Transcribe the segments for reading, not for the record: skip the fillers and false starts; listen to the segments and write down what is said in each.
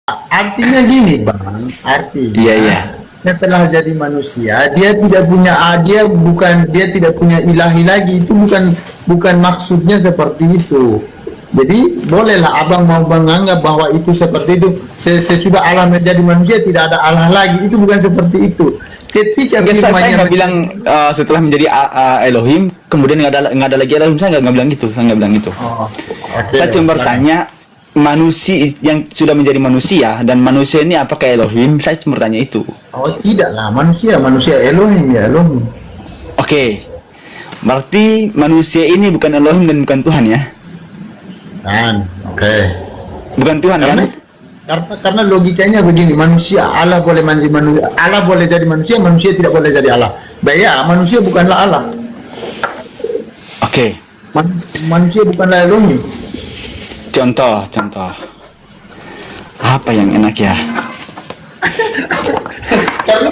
Artinya gini bang, artinya Iya, iya. setelah jadi manusia dia tidak punya dia tidak punya ilahi lagi, itu bukan maksudnya seperti itu. Jadi bolehlah abang mau menganggap bahwa itu seperti itu, sesudah Allah menjadi manusia tidak ada Allah lagi, itu bukan seperti itu. Ketika Enggak, saya firman-Nya nggak bilang setelah menjadi Elohim kemudian nggak ada lagi Elohim. Saya nggak bilang gitu. Saya nggak bilang gitu. oh, oke, Saya cuma silakan. bertanya, manusia yang sudah menjadi manusia dan manusia ini apakah Elohim? Saya cuma bertanya itu. Oh tidak lah, manusia Elohim ya Elohim. Oke, berarti manusia ini bukan Elohim dan bukan Tuhan ya? Kan, oke. Bukan Tuhan kan? Karena logikanya begini, manusia Allah boleh menjadi manusia, Allah boleh jadi manusia, manusia tidak boleh jadi Allah. Ya, manusia bukanlah Allah. Oke, Manusia bukanlah Elohim. contoh. Apa yang enak ya? Karena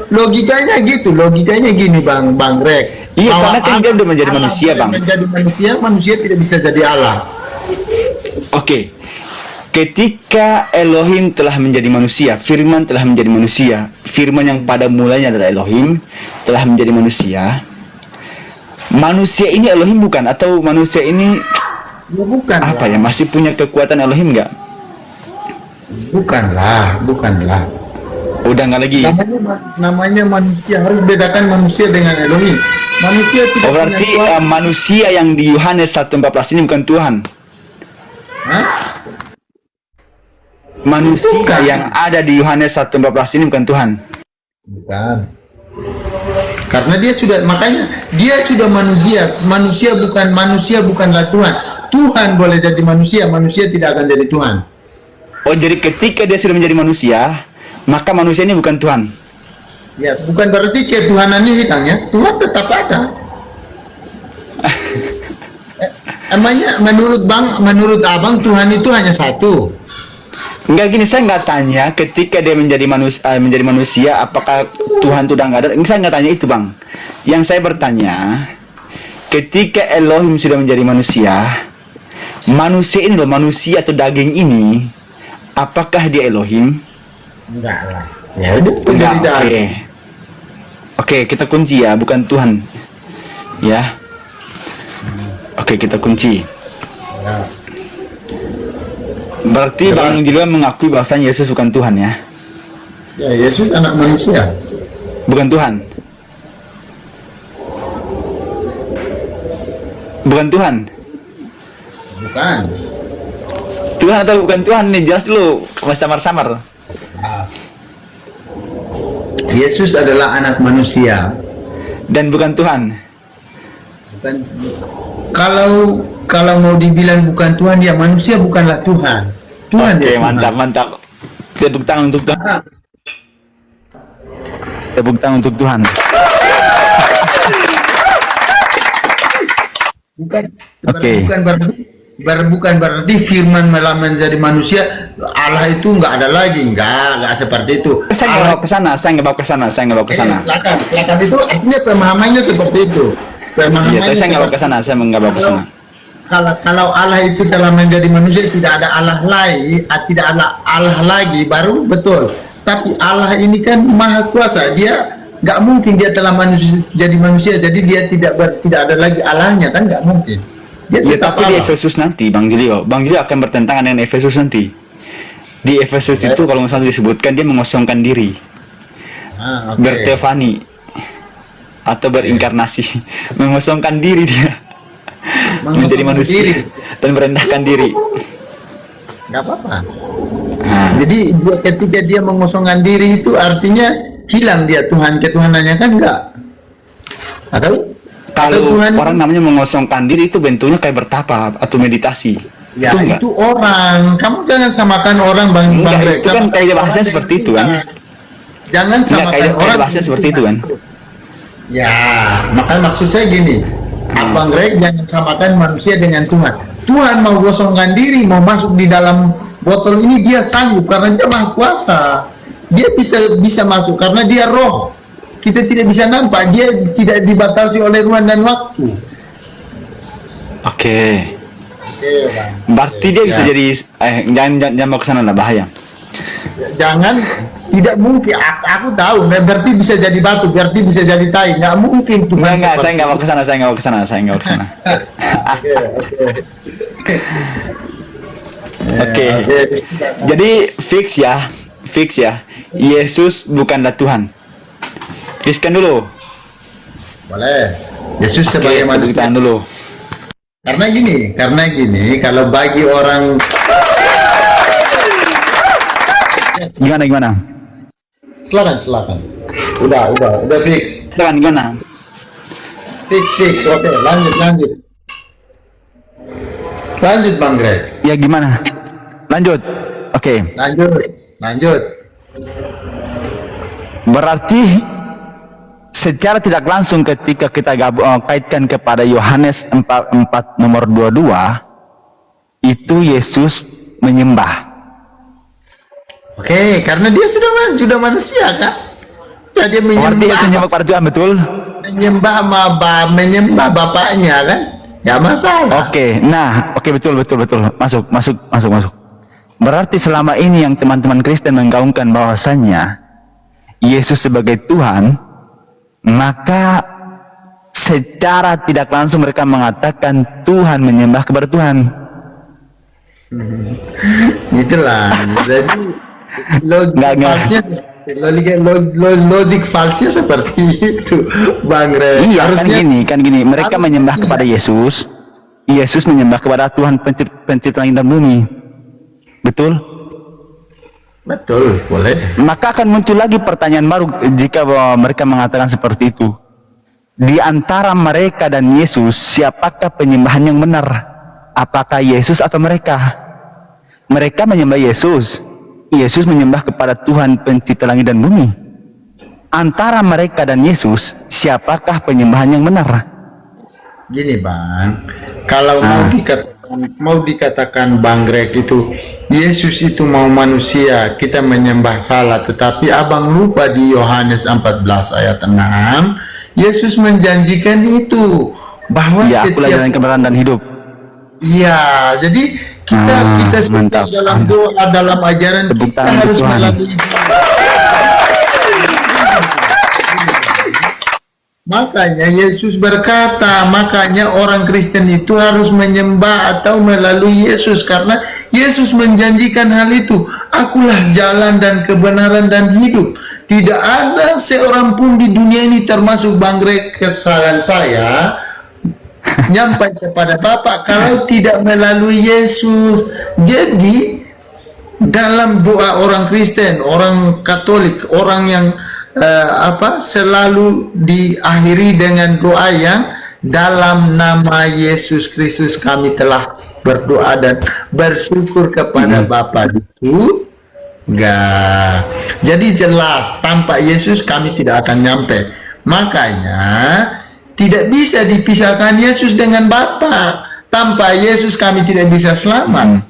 logikanya gitu, logikanya gini Bang Rek. Iya, Bahwa karena kan dia udah menjadi Allah manusia, boleh Bang. menjadi manusia, manusia tidak bisa jadi Allah. Oke, ketika Elohim telah menjadi manusia, Firman telah menjadi manusia, Firman yang pada mulanya adalah Elohim telah menjadi manusia. Manusia ini Elohim bukan? Atau manusia ini Ya, bukan apa lah. ya? Masih punya kekuatan Elohim nggak? Bukanlah. Udah nggak lagi? Namanya manusia, harus bedakan manusia dengan Elohim. Manusia tidak Oh, punya berarti Tuhan. manusia yang di Yohanes 1:14 ini bukan Tuhan. Hah? Manusia Bukan. yang ada di Yohanes 1:14 ini bukan Tuhan. Bukan. Karena makanya dia sudah manusia bukanlah Tuhan. Tuhan boleh jadi manusia, manusia tidak akan jadi Tuhan. Oh, jadi ketika dia sudah menjadi manusia, maka manusia ini bukan Tuhan. Ya, bukan berarti ketuhanannya hilang ya. Tuhan tetap ada. Emangnya menurut abang Tuhan itu hanya satu? Enggak, gini, saya nggak tanya ketika dia menjadi manusia apakah Tuhan itu udah nggak ada. Saya nggak tanya itu, Bang. Yang saya bertanya, ketika Elohim sudah menjadi manusia ini loh, manusia atau daging ini, apakah dia Elohim? Enggak lah. Ya udah, Enggak. tidak. Oke, kita kunci ya, bukan Tuhan. Ya. Oke, kita kunci. Ya. Berarti Jelas. Bang juga mengakui bahwasanya Yesus bukan Tuhan ya? Ya, Yesus anak manusia. Bukan Tuhan. Bukan Tuhan. Bukan. Tuhan atau bukan Tuhan nih, jelas dulu, samar-samar. Nah, Yesus adalah anak manusia. Dan bukan Tuhan. Bukan. Kalau mau dibilang bukan Tuhan, dia manusia bukanlah Tuhan. Tuhan Oke, dia Tuhan. mantap. Tepuk tangan untuk Tuhan. Ah, Tepuk tangan untuk Tuhan. bukan Oke. bukan berarti firman malah menjadi manusia, Allah itu nggak ada lagi, nggak seperti itu. Saya nggak bawa ke sana, saya nggak bawa ke sana. Silakan itu artinya pemahamannya seperti itu. Iya, saya nggak bawa ke sana, saya nggak bawa ke sana. Kalau Allah itu telah menjadi manusia, tidak ada Allah lagi, baru betul. Tapi Allah ini kan maha kuasa, dia nggak mungkin dia telah jadi manusia, jadi dia tidak ada lagi Allahnya, kan nggak mungkin. Dia Ya, tetap tapi di Allah. Efesus nanti, Bang Julio akan bertentangan dengan Efesus nanti. Di Efesus Oke. itu kalau misalnya disebutkan dia mengosongkan diri, Ah, oke. bertefani atau berinkarnasi, mengosongkan diri dia, menjadi Mengosongkan manusia diri. dan merendahkan diri. Nggak apa-apa. Nah, Jadi ketika dia mengosongkan diri itu artinya hilang dia ketuhanannya, kan enggak? Atau kalau Tuhan orang namanya mengosongkan diri itu bentuknya kayak bertapa atau meditasi. ya itu enggak? itu orang. Kamu jangan samakan orang Bang Enggak, Rek. itu kan Samakan kayak orang bahasanya dengan seperti itu Tuhan. kan? Jangan Enggak, samakan kayak orang bahasanya dengan seperti itu Tuhan. kan? Ya, maka maksud saya gini, Abang Rek jangan samakan manusia dengan Tuhan. Tuhan mau gosongkan diri, mau masuk di dalam botol ini, dia sanggup karena dia maha kuasa. Dia bisa masuk karena dia roh. Kita tidak bisa nampak, dia tidak dibatasi oleh ruang dan waktu. Oke. Oke, Bang. Berarti dia bisa jadi jangan mau ke sana lah, bahaya. Jangan, tidak mungkin. Aku tahu, berarti bisa jadi batu, berarti bisa jadi tai. Nggak mungkin Tuhan. Enggak, saya nggak mau ke sana, saya nggak mau ke sana, saya nggak mau ke sana. Oke, oke. Oke. Jadi fix ya. Yesus bukanlah Tuhan. Fixkan dulu. Boleh. Yesus Oke, sebagai manusia. tahan dulu. Karena gini, kalau bagi orang Gimana? silakan. Udah fix. Silakan gimana? Fix. Oke, lanjut. Lanjut Bang Greg. Ya gimana? Lanjut. Oke. Lanjut. Berarti secara tidak langsung ketika kita kaitkan kepada Yohanes 4 nomor 22, itu Yesus menyembah. Oke, karena dia sudah manusia kan? Ya, dia Berarti Yesus menyembah kepada Tuhan, betul? menyembah bapaknya kan? Gak masalah. Oke, nah, oke, betul. Masuk. Berarti selama ini yang teman-teman Kristen menggaungkan bahwasannya Yesus sebagai Tuhan, maka secara tidak langsung mereka mengatakan Tuhan menyembah kepada Tuhan. Itulah. Jadi logik falsnya seperti itu, Bang Re. Iya, harusnya kan gini, mereka menyembah kepada Yesus, Yesus menyembah kepada Tuhan pencipta langit dan bumi. Betul? betul, boleh. Maka akan muncul lagi pertanyaan baru jika mereka mengatakan seperti itu. Di antara mereka dan Yesus, siapakah penyembahan yang benar? Apakah Yesus atau mereka? Mereka menyembah Yesus. Yesus menyembah kepada Tuhan pencipta langit dan bumi. Antara mereka dan Yesus, siapakah penyembahan yang benar? Gini Bang, kalau mau dikatakan Bang Greg itu Yesus itu mau manusia, kita menyembah salah, tetapi abang lupa di Yohanes 14 ayat 6, Yesus menjanjikan itu bahwa Ya, akulah jalan kebenaran dan hidup. iya, jadi kita mantap. dalam doa, dalam ajaran Tepuk kita tangan harus Tuhan. melalui makanya Yesus berkata, makanya orang Kristen itu harus menyembah atau melalui Yesus, karena Yesus menjanjikan hal itu. Akulah jalan dan kebenaran dan hidup. Tidak ada seorang pun di dunia ini, termasuk Bang Greg, kesalahan saya, nyampai kepada Bapa kalau tidak melalui Yesus. Jadi dalam doa orang Kristen, orang Katolik, orang yang selalu diakhiri dengan doa yang dalam nama Yesus Kristus kami telah berdoa dan bersyukur kepada Bapa di surga. Jadi jelas, tanpa Yesus kami tidak akan nyampe. Makanya tidak bisa dipisahkan Yesus dengan Bapa. Tanpa Yesus kami tidak bisa selamat.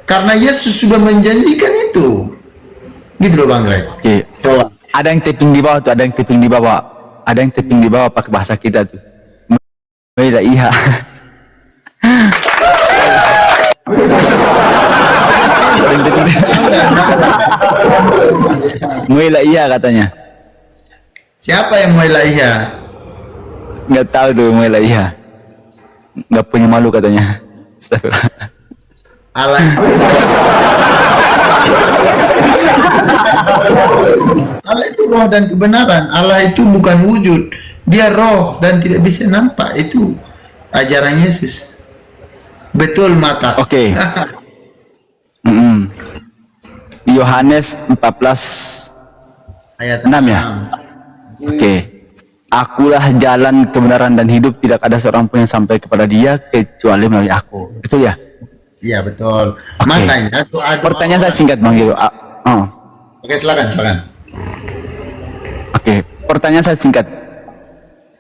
Karena Yesus sudah menjanjikan itu. Gitu loh Bang Greg. Oke. Ada yang tapping di bawah tuh, ada yang tapping di bawah pakai bahasa kita tuh. Beda iya. Ada yang tapping. Muela iya katanya. Siapa yang mulai iya? Nggak tahu tuh Muela iya. Nggak punya malu katanya. Astagfirullah. Allah itu roh dan kebenaran. Allah itu bukan wujud, dia roh dan tidak bisa nampak. Itu ajaran Yesus. Betul mata. Oke. Yohanes 14 ayat 6 ya. Oke. Akulah jalan kebenaran dan hidup, tidak ada seorang pun yang sampai kepada dia kecuali melalui aku. Betul ya? Iya betul. Oke. Makanya Pertanyaan saya singkat Bang Gio. Oke, silakan. Oke, pertanyaan saya singkat.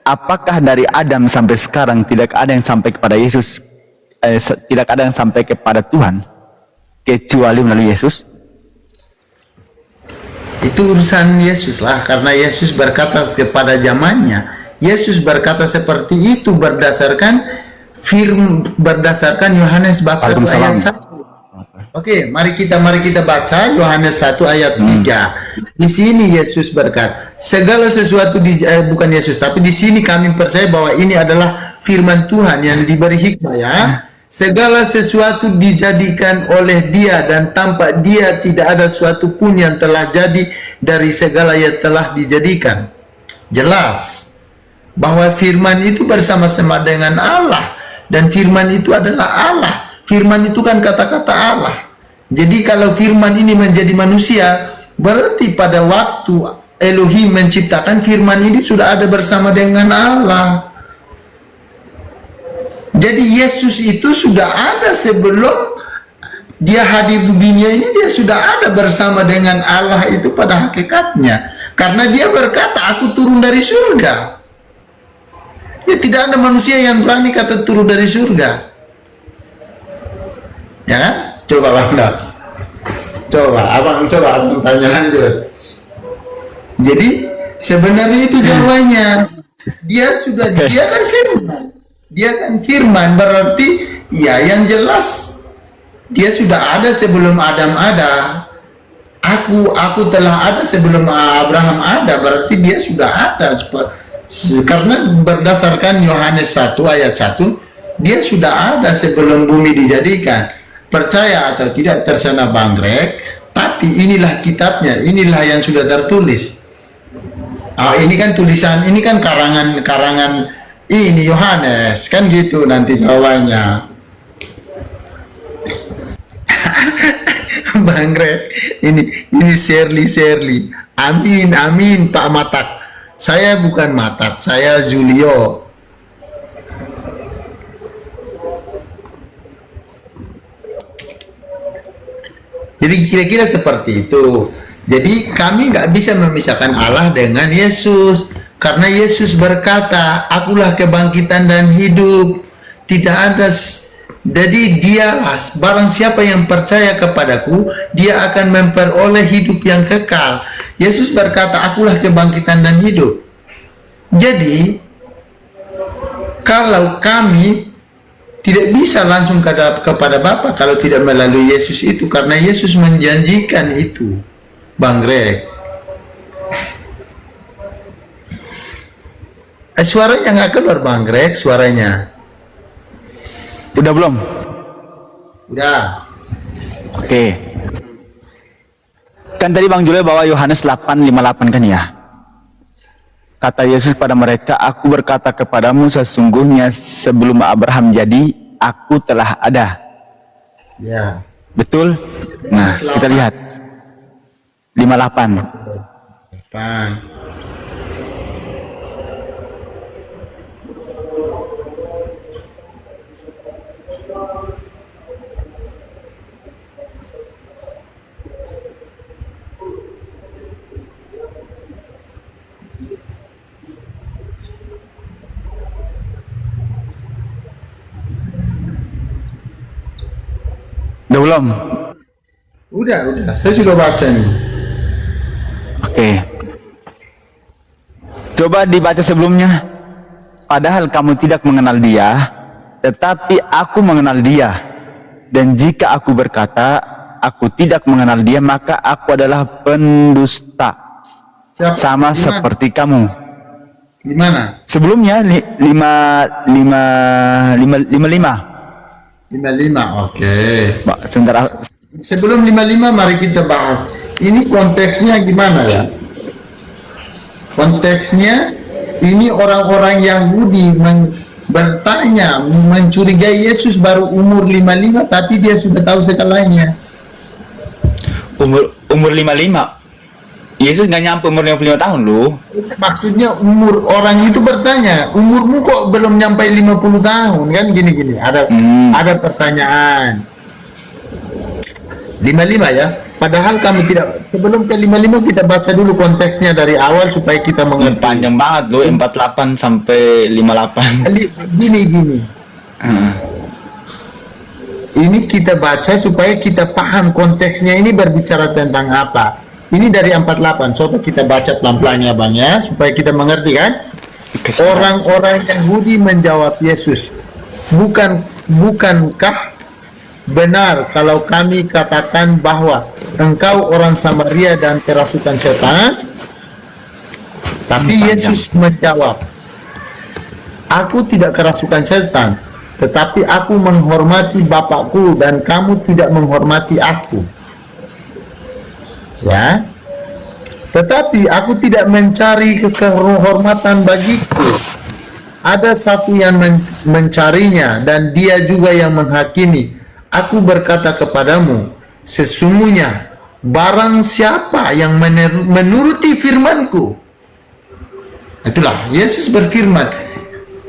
Apakah dari Adam sampai sekarang tidak ada yang sampai kepada Yesus? Tidak ada yang sampai kepada Tuhan kecuali melalui Yesus? Itu urusan Yesus lah, karena Yesus berkata kepada zamannya. Yesus berkata seperti itu berdasarkan Yohanes bab 1 ayat 1. Oke, mari kita baca Yohanes 1 ayat 3. Di sini Yesus berkata, segala sesuatu bukan Yesus, tapi di sini kami percaya bahwa ini adalah firman Tuhan yang diberi hikmah ya. Segala sesuatu dijadikan oleh Dia dan tanpa Dia tidak ada sesuatu pun yang telah jadi dari segala yang telah dijadikan. Jelas bahwa firman itu bersama-sama dengan Allah dan firman itu adalah Allah. Firman itu kan kata-kata Allah. Jadi kalau firman ini menjadi manusia, berarti pada waktu Elohim menciptakan, firman ini sudah ada bersama dengan Allah. Jadi Yesus itu sudah ada sebelum dia hadir di dunia ini, dia sudah ada bersama dengan Allah itu pada hakikatnya. Karena dia berkata, aku turun dari surga. Ya, tidak ada manusia yang berani kata turun dari surga. Ya kan? Coba Bang Dap. Abang tanya lanjut. Jadi sebenarnya itu jawabannya. Dia kan firman. Dia kan firman, berarti ya yang jelas dia sudah ada sebelum Adam ada. Aku telah ada sebelum Abraham ada, berarti dia sudah ada. Karena berdasarkan Yohanes 1 ayat 1, dia sudah ada sebelum bumi dijadikan. Percaya atau tidak terserah Bang Greg, tapi inilah kitabnya, inilah yang sudah tertulis. Ini kan tulisan, ini kan karangan ini Yohanes, kan gitu nanti jawabannya. Bang Greg, ini Shirley. Amin Pak Matak. Saya bukan Matak, saya Julio. Jadi kira-kira seperti itu. Jadi kami nggak bisa memisahkan Allah dengan Yesus, karena Yesus berkata, akulah kebangkitan dan hidup. Tidak ada, jadi dialah, barang siapa yang percaya kepadaku, dia akan memperoleh hidup yang kekal. Yesus berkata, akulah kebangkitan dan hidup. Jadi kalau kami tidak bisa langsung kepada Bapa kalau tidak melalui Yesus itu, karena Yesus menjanjikan itu, Bang Greg. Suaranya nggak keluar Bang Greg, suaranya. Udah belum? Udah. Oke. Kan tadi Bang Julio bawa Yohanes 8:58 kan ya? Kata Yesus pada mereka, aku berkata kepadamu sesungguhnya sebelum Abraham jadi, aku telah ada. Ya. Betul? Nah, kita lihat. 58. Depan. Udah belum? Udah. Saya sudah baca nih. Oke. Coba dibaca sebelumnya. Padahal kamu tidak mengenal dia, tetapi aku mengenal dia. Dan jika aku berkata, aku tidak mengenal dia, maka aku adalah pendusta. Sama seperti kamu. Gimana? Sebelumnya 55. 55, oke. Sebentar. Sebelum 55 mari kita bahas. Ini konteksnya gimana ya? Konteksnya ini orang-orang Yahudi bertanya, mencurigai Yesus baru umur 55, tapi dia sudah tahu segalanya. Umur 55. Yesus nggak nyampe umur 55 tahun loh. Maksudnya umur orang itu bertanya, umurmu kok belum nyampe 50 tahun kan gini-gini. Ada pertanyaan. 55 ya. Padahal kami tidak, sebelum ke 55 kita baca dulu konteksnya dari awal supaya kita mengerti. Panjang banget loh, 48 sampai 58. Gini. Ini kita baca supaya kita paham konteksnya ini berbicara tentang apa. Ini dari 48, coba kita baca pelan-pelan ya Bang ya, supaya kita mengerti kan. Orang-orang Yahudi menjawab Yesus, bukankah benar kalau kami katakan bahwa engkau orang Samaria dan kerasukan setan? Tapi Yesus menjawab, aku tidak kerasukan setan, tetapi aku menghormati Bapakku dan kamu tidak menghormati aku. Ya, tetapi aku tidak mencari kehormatan bagiku. Ada satu yang mencarinya, dan dia juga yang menghakimi. Aku berkata kepadamu, sesungguhnya barang siapa yang menuruti firmanku. Itulah Yesus berfirman.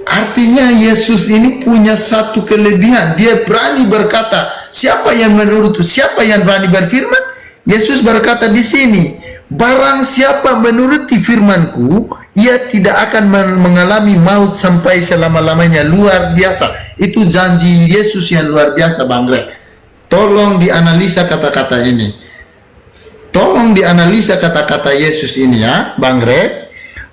Artinya Yesus ini punya satu kelebihan. Dia berani berkata, siapa yang menuruti, siapa yang berani berfirman? Yesus berkata di sini, barang siapa menuruti firmanku, ia tidak akan mengalami maut sampai selama-lamanya. Luar biasa. Itu janji Yesus yang luar biasa, Bang Greg. Tolong dianalisa kata-kata ini. Tolong dianalisa kata-kata Yesus ini ya, Bang Greg.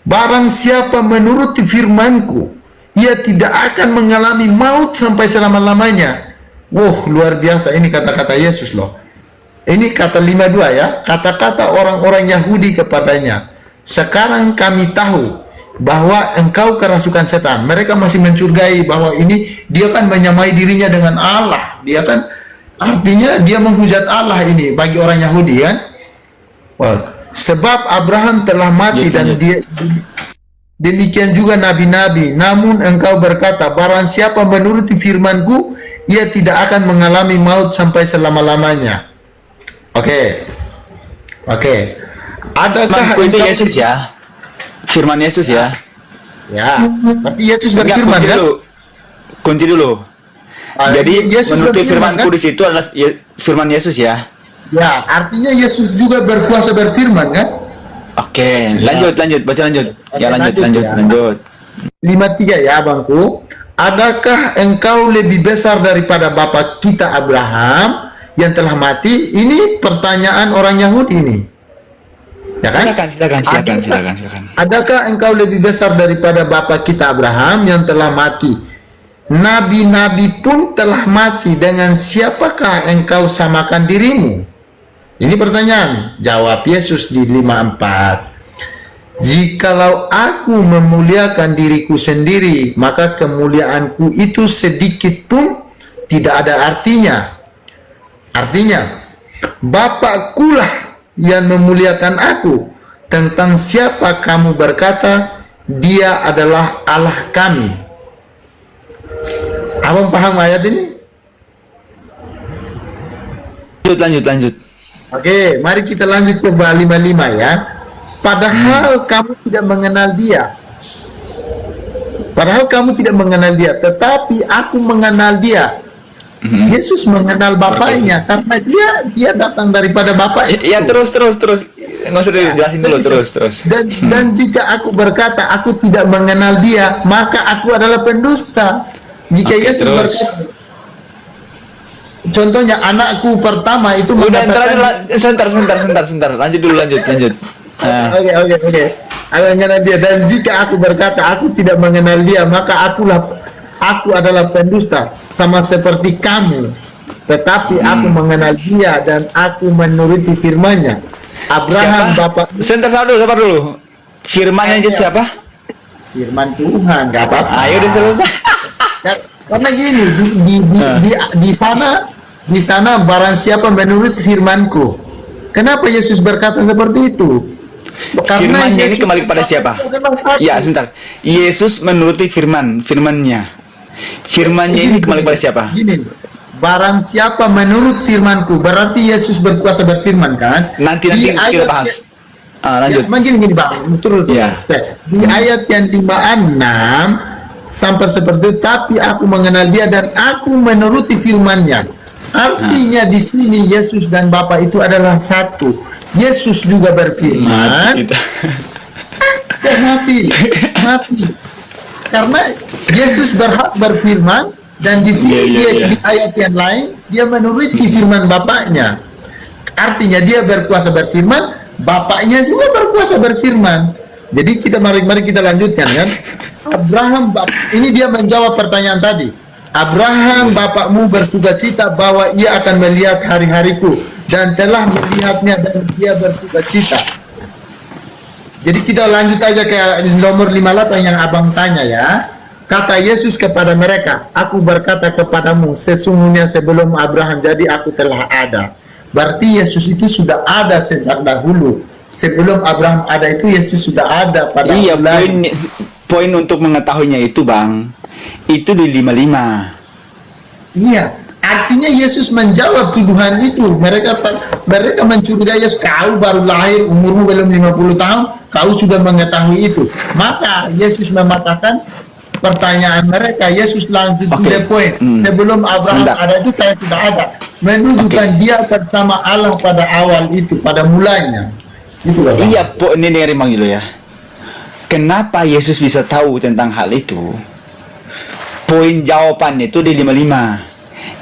Barang siapa menuruti firmanku, ia tidak akan mengalami maut sampai selama-lamanya. Wow, luar biasa ini kata-kata Yesus loh. Ini kata 52 ya, kata-kata orang-orang Yahudi kepadanya. Sekarang kami tahu bahwa engkau kerasukan setan. Mereka masih mencurigai bahwa ini dia kan menyamai dirinya dengan Allah. Dia kan artinya dia menghujat Allah ini bagi orang Yahudi kan. Wow. Sebab Abraham telah mati dan dia demikian juga nabi-nabi. Namun engkau berkata, barang siapa menuruti firmanku, ia tidak akan mengalami maut sampai selama-lamanya. Oke. Adakah itu Yesus ya? Firman Yesus ya? Ya. Tapi Yesus berfirman kan? Kunci dulu. Jadi Yesus menuruti berfirman, firmanku kan? di situ adalah firman Yesus ya? Ya, artinya Yesus juga berkuasa berfirman kan? Oke, lanjut, baca lanjut. Ya, lanjut. 53 ya, Bangku. Adakah engkau lebih besar daripada bapa kita Abraham yang telah mati? Ini pertanyaan orang Yahudi ini. Ya kan? Silakan. Adakah engkau lebih besar daripada bapa kita Abraham yang telah mati? Nabi-nabi pun telah mati, dengan siapakah engkau samakan dirimu? Ini pertanyaan. Jawab Yesus di 54. Jikalau aku memuliakan diriku sendiri, maka kemuliaanku itu sedikit pun tidak ada artinya. Artinya, Bapakkulah yang memuliakan aku. Tentang siapa kamu berkata, dia adalah Allah kami. Abang paham ayat ini? Lanjut. Oke, mari kita lanjut ke 55 ya. Padahal kamu tidak mengenal dia. Tetapi aku mengenal dia. Yesus mengenal Bapaknya karena dia datang daripada Bapa itu. Ya, terus. Nggak usah dijelasin dulu, terus. Dan jika aku berkata aku tidak mengenal dia, maka aku adalah pendusta. Jika Yesus berkata, contohnya anakku pertama itu mengatakan, sebentar. Lanjut. Oke. Aku mengenal dia, dan jika aku berkata aku tidak mengenal dia, maka aku adalah pendusta, sama seperti kamu. Tetapi aku mengenal dia dan aku menuruti firman-Nya. Abraham Bapak. Sabar dulu. Firman-Nya itu siapa? Firman Tuhan, nggak apa-apa. Ayo udah selesai. Karena gini, di sana barang siapa menurut firmanku. Kenapa Yesus berkata seperti itu? Karena Firman-Nya ini kembali kepada siapa? Ya, sebentar. Yesus menuruti firman-Nya. Firman-Nya ini kembali kepada siapa? Gini, barang siapa menurut firmanku, berarti Yesus berkuasa berfirman kan? Nanti kita bahas. Lanjut. Ya, gini Bang, turun. Ya. Di ayat yang 56 sampai seperti itu, tapi aku mengenal dia dan aku menuruti firman-Nya. Artinya di sini Yesus dan Bapa itu adalah satu. Yesus juga berfirman. Mati. Karena Yesus berhak berfirman, dan di sini di ayat yang lain dia menuruti firman Bapaknya. Artinya dia berkuasa berfirman, Bapaknya juga berkuasa berfirman. Jadi mari kita lanjutkan kan. Abraham, ini dia menjawab pertanyaan tadi. Abraham bapakmu bersukacita bahwa ia akan melihat hari-hariku, dan telah melihatnya dan dia bersukacita. Jadi kita lanjut aja ke nomor 58 yang abang tanya ya. Kata Yesus kepada mereka, aku berkata kepadamu, sesungguhnya sebelum Abraham jadi aku telah ada. Berarti Yesus itu sudah ada sejak dahulu. Sebelum Abraham ada itu Yesus sudah ada pada Iya, mulanya. poin untuk mengetahuinya itu Bang, itu di 55. Iya, artinya Yesus menjawab tuduhan itu. Mereka mencurigai Yesus, kau baru lahir, umurmu belum 50 tahun, kau sudah mengetahui itu. Maka Yesus mematahkan pertanyaan mereka. Yesus lanjut to the point. Sebelum Abraham Sebentar. ada itu saya sudah ada. Menunjukkan dia bersama Allah pada awal itu, pada mulanya. Itu Bapak. Iya, poin ini dengerin Bang Jolo ya. Kenapa Yesus bisa tahu tentang hal itu? Poin jawabannya itu di 55.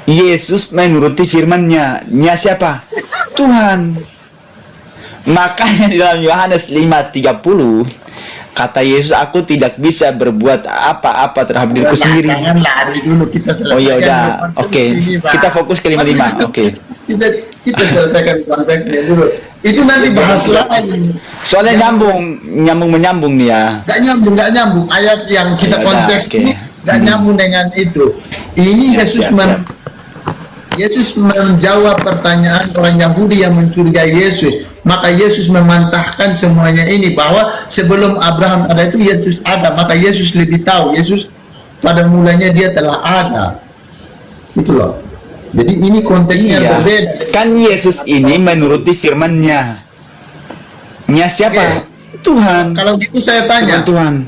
Yesus menuruti firman-Nya. Nya siapa? Tuhan. Makanya di dalam Yohanes 5:30 kata Yesus, aku tidak bisa berbuat apa-apa terhadap diriku sendiri. Jangan lari dulu, kita selesaikan. Oh ya udah, dulu oke. ini, Pak. Kita fokus ke 55. Oke. Kita selesaikan konteksnya dulu. Itu nanti bahas lagi. Soalnya nyambung menyambung nih ya. Gak nyambung. Ayat yang kita Ya udah, konteks oke. ini gak nyambung dengan itu. Ini Siap. Yesus menjawab pertanyaan orang Yahudi yang mencurigai Yesus. Maka Yesus memantahkan semuanya ini, bahwa sebelum Abraham ada itu Yesus ada. Maka Yesus lebih tahu. Yesus pada mulanya dia telah ada. Itu loh. Jadi ini konteksnya Iya. berbeda. Kan Yesus ini menuruti firman-Nya. Nya siapa? Oke. Tuhan. Kalau gitu saya tanya. Tuhan.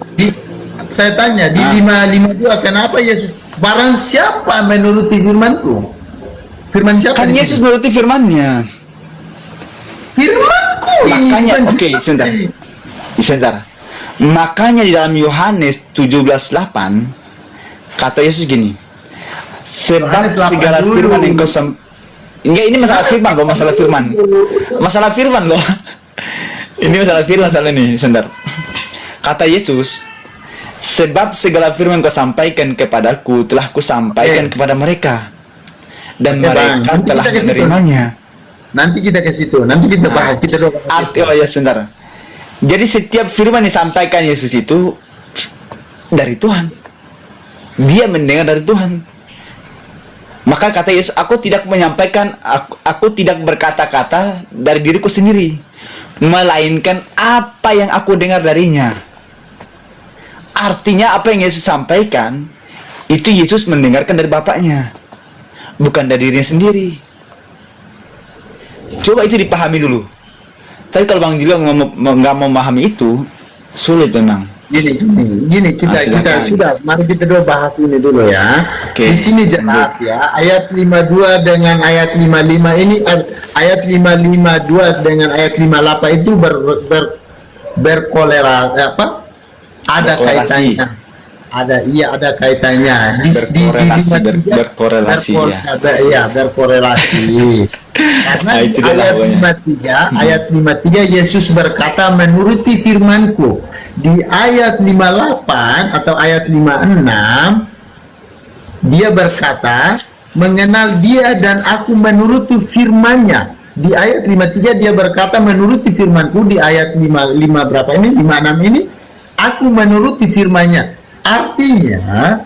Saya tanya di 5:52 kenapa Yesus? Barang siapa menuruti firmanku? Firman siapa? Kan di Yesus sini? menuruti firman-Nya. Firmanku ini. Makanya, bukan oke, firman sebentar. ini. Sebentar. Makanya di dalam Yohanes 17:8 kata Yesus gini. Sebab Yohanes 8 segala dulu. firman yang kau enggak, ini masalah firman loh, masalah firman. Masalah firman loh. Ini masalah firman soalnya nih, sebentar. Kata Yesus, sebab segala firman kau sampaikan kepadaku telah kusampaikan kepada mereka, dan Oke, Bang. mereka Nanti telah kita ke situ. menerimanya. Nanti kita ke situ. Nanti kita bahas. Kita doa. Arti, oh ya sebentar. Jadi setiap firman yang disampaikan Yesus itu dari Tuhan. Dia mendengar dari Tuhan. Maka kata Yesus, aku tidak menyampaikan, aku tidak berkata-kata dari diriku sendiri, melainkan apa yang aku dengar darinya. Artinya apa yang Yesus sampaikan itu Yesus mendengarkan dari Bapaknya, bukan dari dirinya sendiri. Coba itu dipahami dulu. Tapi kalau Bang Jilo nggak mau memahami itu, sulit memang. Gini kita silakan. sudah. Mari kita dulu bahas ini dulu ya. Oke. Di sini jelas ya. Ayat 52 dengan ayat 55 ini, ayat 552 dengan ayat 58 itu berkolerasi apa? Ada Berkorelasi. kaitannya. Ada kaitannya. Berkorelasi ya. Iya, berkorelasi. Karena Ah, di itu dia ayat pokoknya. 53, ayat 53 Yesus berkata menuruti firmanku. Di ayat 58 atau ayat 56 dia berkata mengenal dia dan aku menuruti firman-Nya. Di ayat 53 dia berkata menuruti firmanku. Di ayat 55 berapa ini? 56 ini aku menuruti firman-Nya. Artinya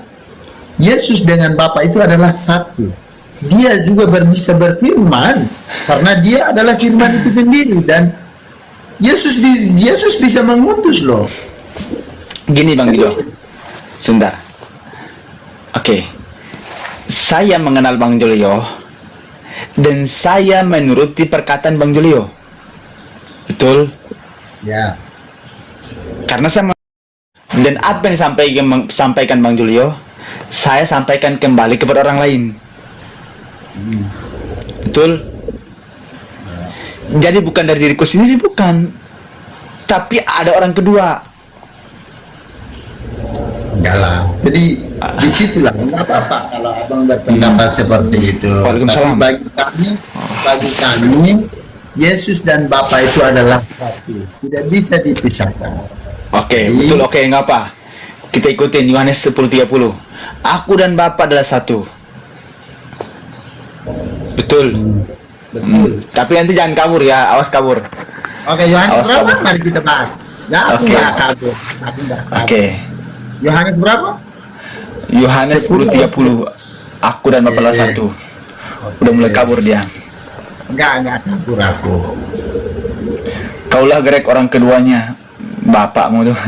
Yesus dengan Bapa itu adalah satu. Dia juga bisa berfirman karena dia adalah firman itu sendiri, dan Yesus bisa mengutus loh. Gini Bang Jilo, sebentar. Oke. Saya mengenal Bang Julio dan saya menuruti perkataan Bang Julio. Betul? Ya. Karena saya dan apa yang disampaikan Bang Julio, saya sampaikan kembali kepada orang lain. Betul? Jadi bukan dari diriku sendiri, bukan. Tapi ada orang kedua. Enggak lah. Jadi disitulah nggak apa-apa kalau abang berpendapat seperti itu. Waalaikumsalam. Tapi bagi kami Yesus dan Bapa itu adalah satu. Tidak bisa dipisahkan. Oke, Jadi- betul, oke, nggak apa. Kita ikutin Yohanes 10:30. Aku dan Bapa adalah satu. Betul. Betul. Tapi nanti jangan kabur ya, awas kabur. Oke, Yohanes Awas berapa? kabur. Mari kita bahas. Ya, aku Oke. nggak kabur. Aku nggak kabur. Oke. Yohanes berapa? Yohanes 10. 10:30. Aku dan Bapa adalah satu. Udah mulai kabur dia. Nggak kabur aku. Kaulah Greg orang keduanya, bapakmu tuh.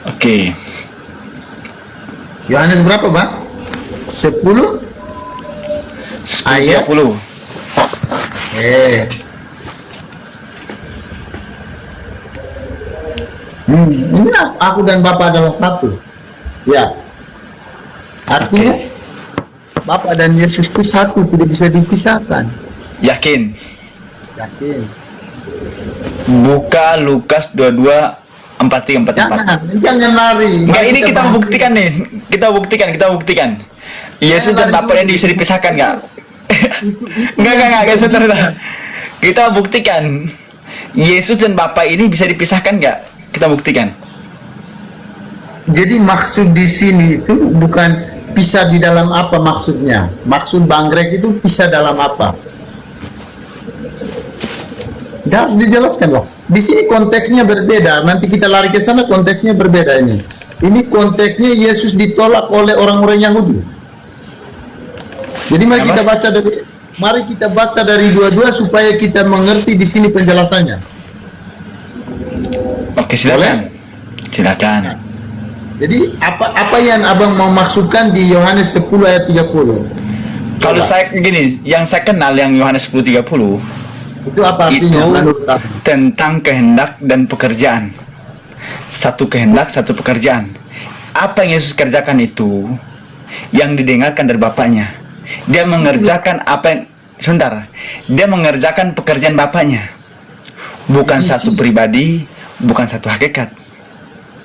Oke. Yohanes berapa, Bang? 10 ayat 10:30. Ini aku dan Bapa adalah satu. Ya. Artinya Bapa dan Yesus itu satu, tidak bisa dipisahkan. Yakin? Yakin. Buka Lukas 22:43-44. Jangan lari. Enggak, Mari ini kita bahas. buktikan nih. Kita buktikan. Yesus dan Bapa ini bisa dipisahkan nggak? Itu Enggak, sebentar. Kita buktikan. Yesus dan Bapa ini bisa dipisahkan nggak? Kita buktikan. Jadi maksud di sini itu bukan pisah di dalam apa maksudnya. Maksud Bang Greg itu pisah dalam apa? Dia harus dijelaskan loh. Di sini konteksnya berbeda. Nanti kita lari ke sana konteksnya berbeda ini. Ini konteksnya Yesus ditolak oleh orang-orang Yahudi. Jadi mari kita baca dari dua-dua supaya kita mengerti di sini penjelasannya. Oke, silakan. Silakan. Jadi apa yang Abang mau maksudkan di Yohanes 10 ayat 30? Kalau Coba. saya gini, yang saya kenal yang Yohanes 10:30 Itu apa artinya? itu Menurut Abang? tentang kehendak dan pekerjaan. Satu kehendak, satu pekerjaan. Apa yang Yesus kerjakan itu yang didengarkan dari Bapaknya. Dia mengerjakan apa yang dia mengerjakan pekerjaan Bapaknya. Bukan Jadi satu pribadi, bukan satu hakikat.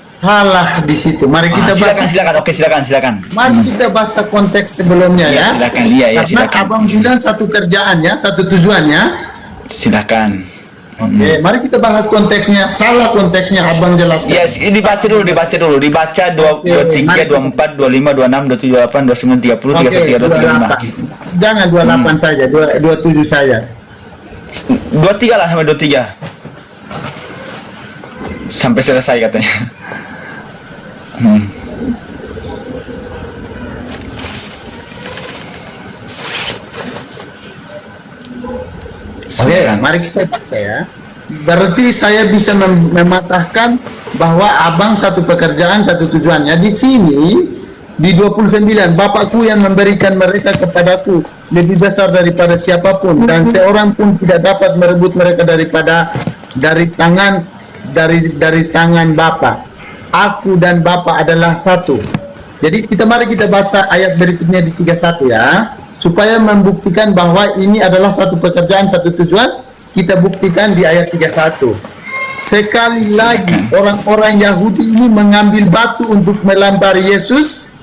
Salah di situ. Mari kita baca. Silakan. Oke, silakan. Mari kita baca konteks sebelumnya ya. Silakan. Iya, Karena silakan. Abang bilang satu kerjaannya, satu tujuannya. Silakan. Oke, mari kita bahas konteksnya. Salah konteksnya Abang jelaskan. Ya, dibaca dulu. Dibaca 23, 24, 25, 26, 27, 28, 29, 30, 31, 35. Jangan 28 saja, 27 saja. 23 lah sampai 23. Sampai selesai katanya. Oke, mari kita baca ya. Berarti saya bisa mematahkan bahwa Abang satu pekerjaan, satu tujuannya. Di sini di 29, Bapakku yang memberikan mereka kepadaku lebih besar daripada siapapun, dan seorang pun tidak dapat merebut mereka dari tangan Bapa. Aku dan Bapa adalah satu. Jadi mari kita baca ayat berikutnya di 31 ya, supaya membuktikan bahwa ini adalah satu pekerjaan, satu tujuan. Kita buktikan di ayat 31. Sekali lagi orang-orang Yahudi ini mengambil batu untuk melempari Yesus.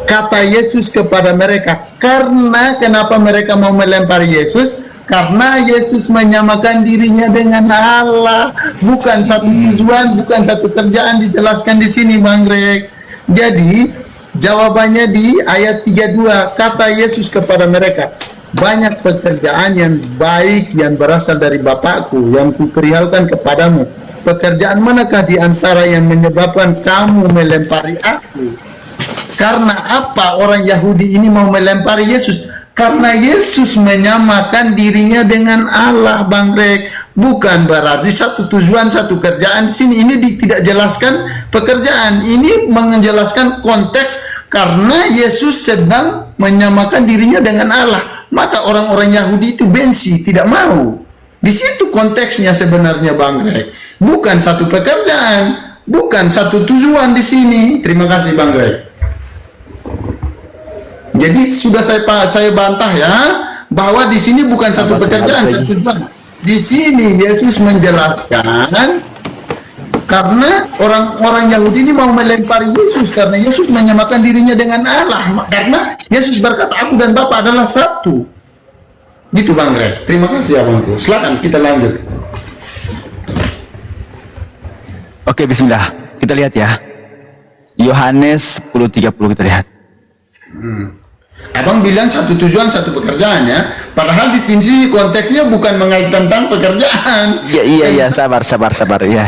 Kata Yesus kepada mereka, kenapa mereka mau melempari Yesus? Karena Yesus menyamakan dirinya dengan Allah. Bukan satu tujuan, bukan satu kerjaan, dijelaskan di sini Bang Greg. Jadi jawabannya di ayat 32. Kata Yesus kepada mereka, banyak pekerjaan yang baik yang berasal dari Bapakku yang kuperihalkan kepadamu. Pekerjaan manakah di antara yang menyebabkan kamu melempari aku? Karena apa orang Yahudi ini mau melempari Yesus? Karena Yesus menyamakan dirinya dengan Allah, Bang Greg. Bukan berarti satu tujuan, satu kerjaan. Di sini ini tidak jelaskan pekerjaan. Ini menjelaskan konteks karena Yesus sedang menyamakan dirinya dengan Allah. Maka orang-orang Yahudi itu benci, tidak mau. Di situ konteksnya sebenarnya, Bang Greg. Bukan satu pekerjaan, bukan satu tujuan di sini. Terima kasih, Bang Greg. Jadi sudah saya bantah ya, bahwa di sini bukan satu pekerjaan, satu tujuan. Di sini Yesus menjelaskan karena orang-orang Yahudi ini mau melempari Yesus karena Yesus menyamakan dirinya dengan Allah. Karena Yesus berkata, aku dan Bapa adalah satu. Gitu Bang Greg. Terima kasih abangku. Silakan kita lanjut. Oke, bismillah. Kita lihat ya. Yohanes 10:30 kita lihat. Abang bilang satu tujuan satu pekerjaan ya. Padahal di sini konteksnya bukan mengaitkan tentang pekerjaan. Iya, sabar. Iya.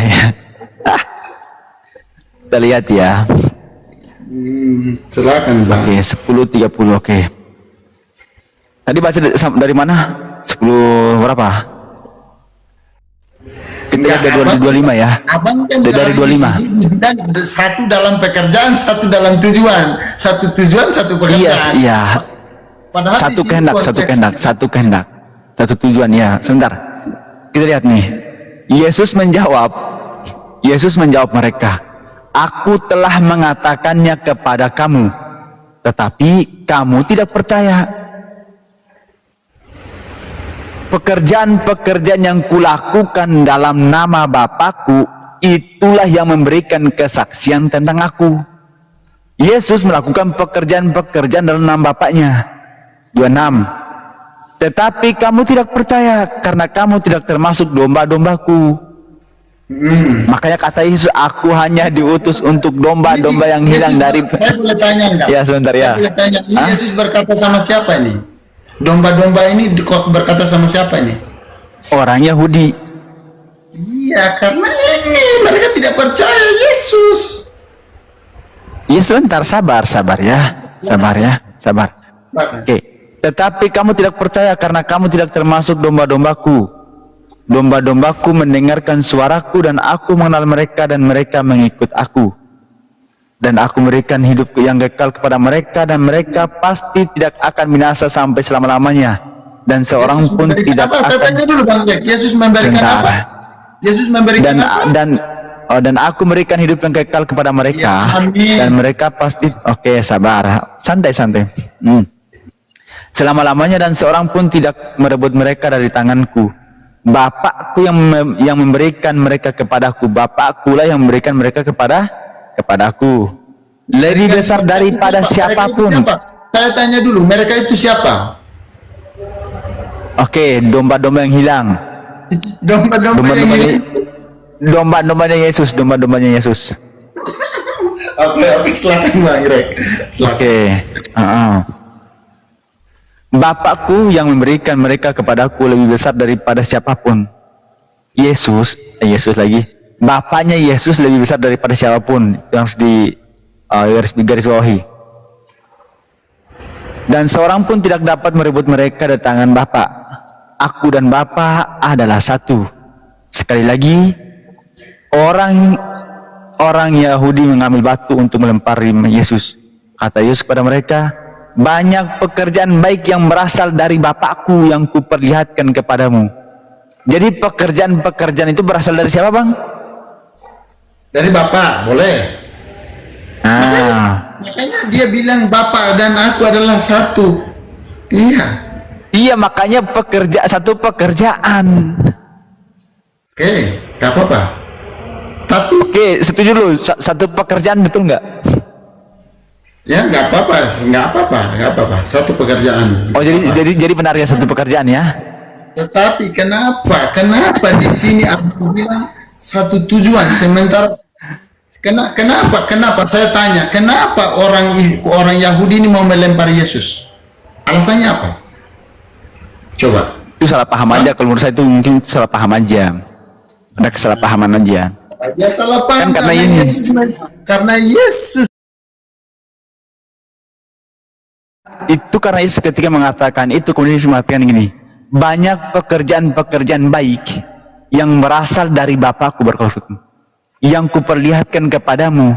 Kita lihat ya. Silakan Bang. Oke, 10:30. Oke. Tadi baca dari mana? 10 berapa? Kita lihat dari 25 ya. Abang kan Dari 25. Dan satu dalam pekerjaan, satu dalam tujuan. Satu tujuan, satu pekerjaan. Iya. Padahal Satu di sini kehendak, satu tujuan ya. Sebentar. Kita lihat nih. Yesus menjawab mereka, "Aku telah mengatakannya kepada kamu, tetapi kamu tidak percaya. Pekerjaan-pekerjaan yang kulakukan dalam nama Bapakku, itulah yang memberikan kesaksian tentang aku." Yesus melakukan pekerjaan-pekerjaan dalam nama Bapaknya. 26. Tetapi kamu tidak percaya karena kamu tidak termasuk domba-dombaku. Makanya kata Yesus, "Aku hanya diutus untuk domba-domba yang hilang dari..." Saya boleh tanya enggak? Ya, sebentar ya. Saya boleh tanya, ini Yesus berkata sama siapa ini? Domba-domba ini berkata sama siapa ini? Orang Yahudi. Iya, karena ini mereka tidak percaya Yesus. Ya sebentar, sabar ya. Oke. Tetapi kamu tidak percaya karena kamu tidak termasuk domba-dombaku. Domba-dombaku mendengarkan suaraku dan aku mengenal mereka dan mereka mengikut aku. Dan aku memberikan hidup yang kekal kepada mereka dan mereka pasti tidak akan binasa sampai selama-lamanya. Dan seorang Yesus pun memberikan tidak apa? akan... Saya tanya dulu Bang Jack. Yesus memberikan Sebentar. apa? Yesus memberikan apa? Dan aku memberikan hidup yang kekal kepada mereka. Ya, amin. Dan mereka pasti... Oke, sabar. Santai. Selama-lamanya dan seorang pun tidak merebut mereka dari tanganku. Bapakku yang memberikan mereka kepadaku. Bapakkulah yang memberikan mereka kepadaku. Lebih besar daripada siapapun. Saya tanya dulu, mereka itu siapa? Oke, domba-domba yang hilang. Domba-dombanya Yesus. Oke, silakan Bang Greg. Oke. Bapakku yang memberikan mereka kepadaku lebih besar daripada siapapun. Yesus lagi. Bapaknya Yesus lebih besar daripada siapapun. Yang harus di garis bawahi. Dan seorang pun tidak dapat merebut mereka dari tangan Bapa. Aku dan Bapa adalah satu. Sekali lagi, orang Yahudi mengambil batu untuk melempari Yesus. Kata Yesus kepada mereka, "Banyak pekerjaan baik yang berasal dari Bapakku yang kuperlihatkan kepadamu." Jadi pekerjaan-pekerjaan itu berasal dari siapa, Bang? Dari Bapak, boleh. Makanya dia bilang Bapak dan aku adalah satu. Iya, makanya satu pekerjaan. Oke, gak apa-apa. Tapi Oke, setuju dulu. Satu pekerjaan, betul nggak? ya nggak apa-apa. Satu pekerjaan. Oh, jadi benar ya, satu pekerjaan ya. Tetapi kenapa di sini aku bilang satu tujuan, sementara kenapa saya tanya, kenapa orang Yahudi ini mau melempar Yesus? Alasannya apa? Coba. Itu salah paham aja, kalau menurut saya itu mungkin salah paham aja. Ada kesalahpahaman aja. Ya salah paham Kan karena Yesus karena Yesus ketika mengatakan itu, kemudian Yesus mengatakan gini, banyak pekerjaan-pekerjaan baik yang berasal dari Bapakku, yang kuperlihatkan kepadamu.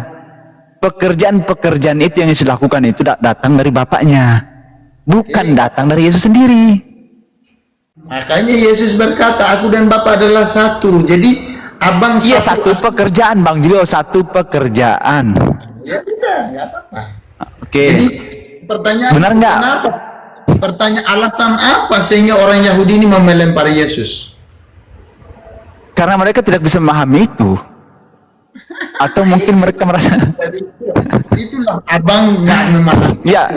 Pekerjaan-pekerjaan itu yang Yesus lakukan itu datang dari Bapaknya, bukan datang dari Yesus sendiri. Makanya Yesus berkata, aku dan Bapa adalah satu. Jadi abang satu pekerjaan, Bang Julio, satu pekerjaan. Ya udah, nggak apa-apa. Oke. Jadi pertanyaan, benar nggak? Kenapa? Pertanyaan, alasan apa sehingga orang Yahudi ini mau melempari Yesus? Karena mereka tidak bisa memahami itu. Atau mungkin mereka merasa itulah abang nggak memahami. Ya,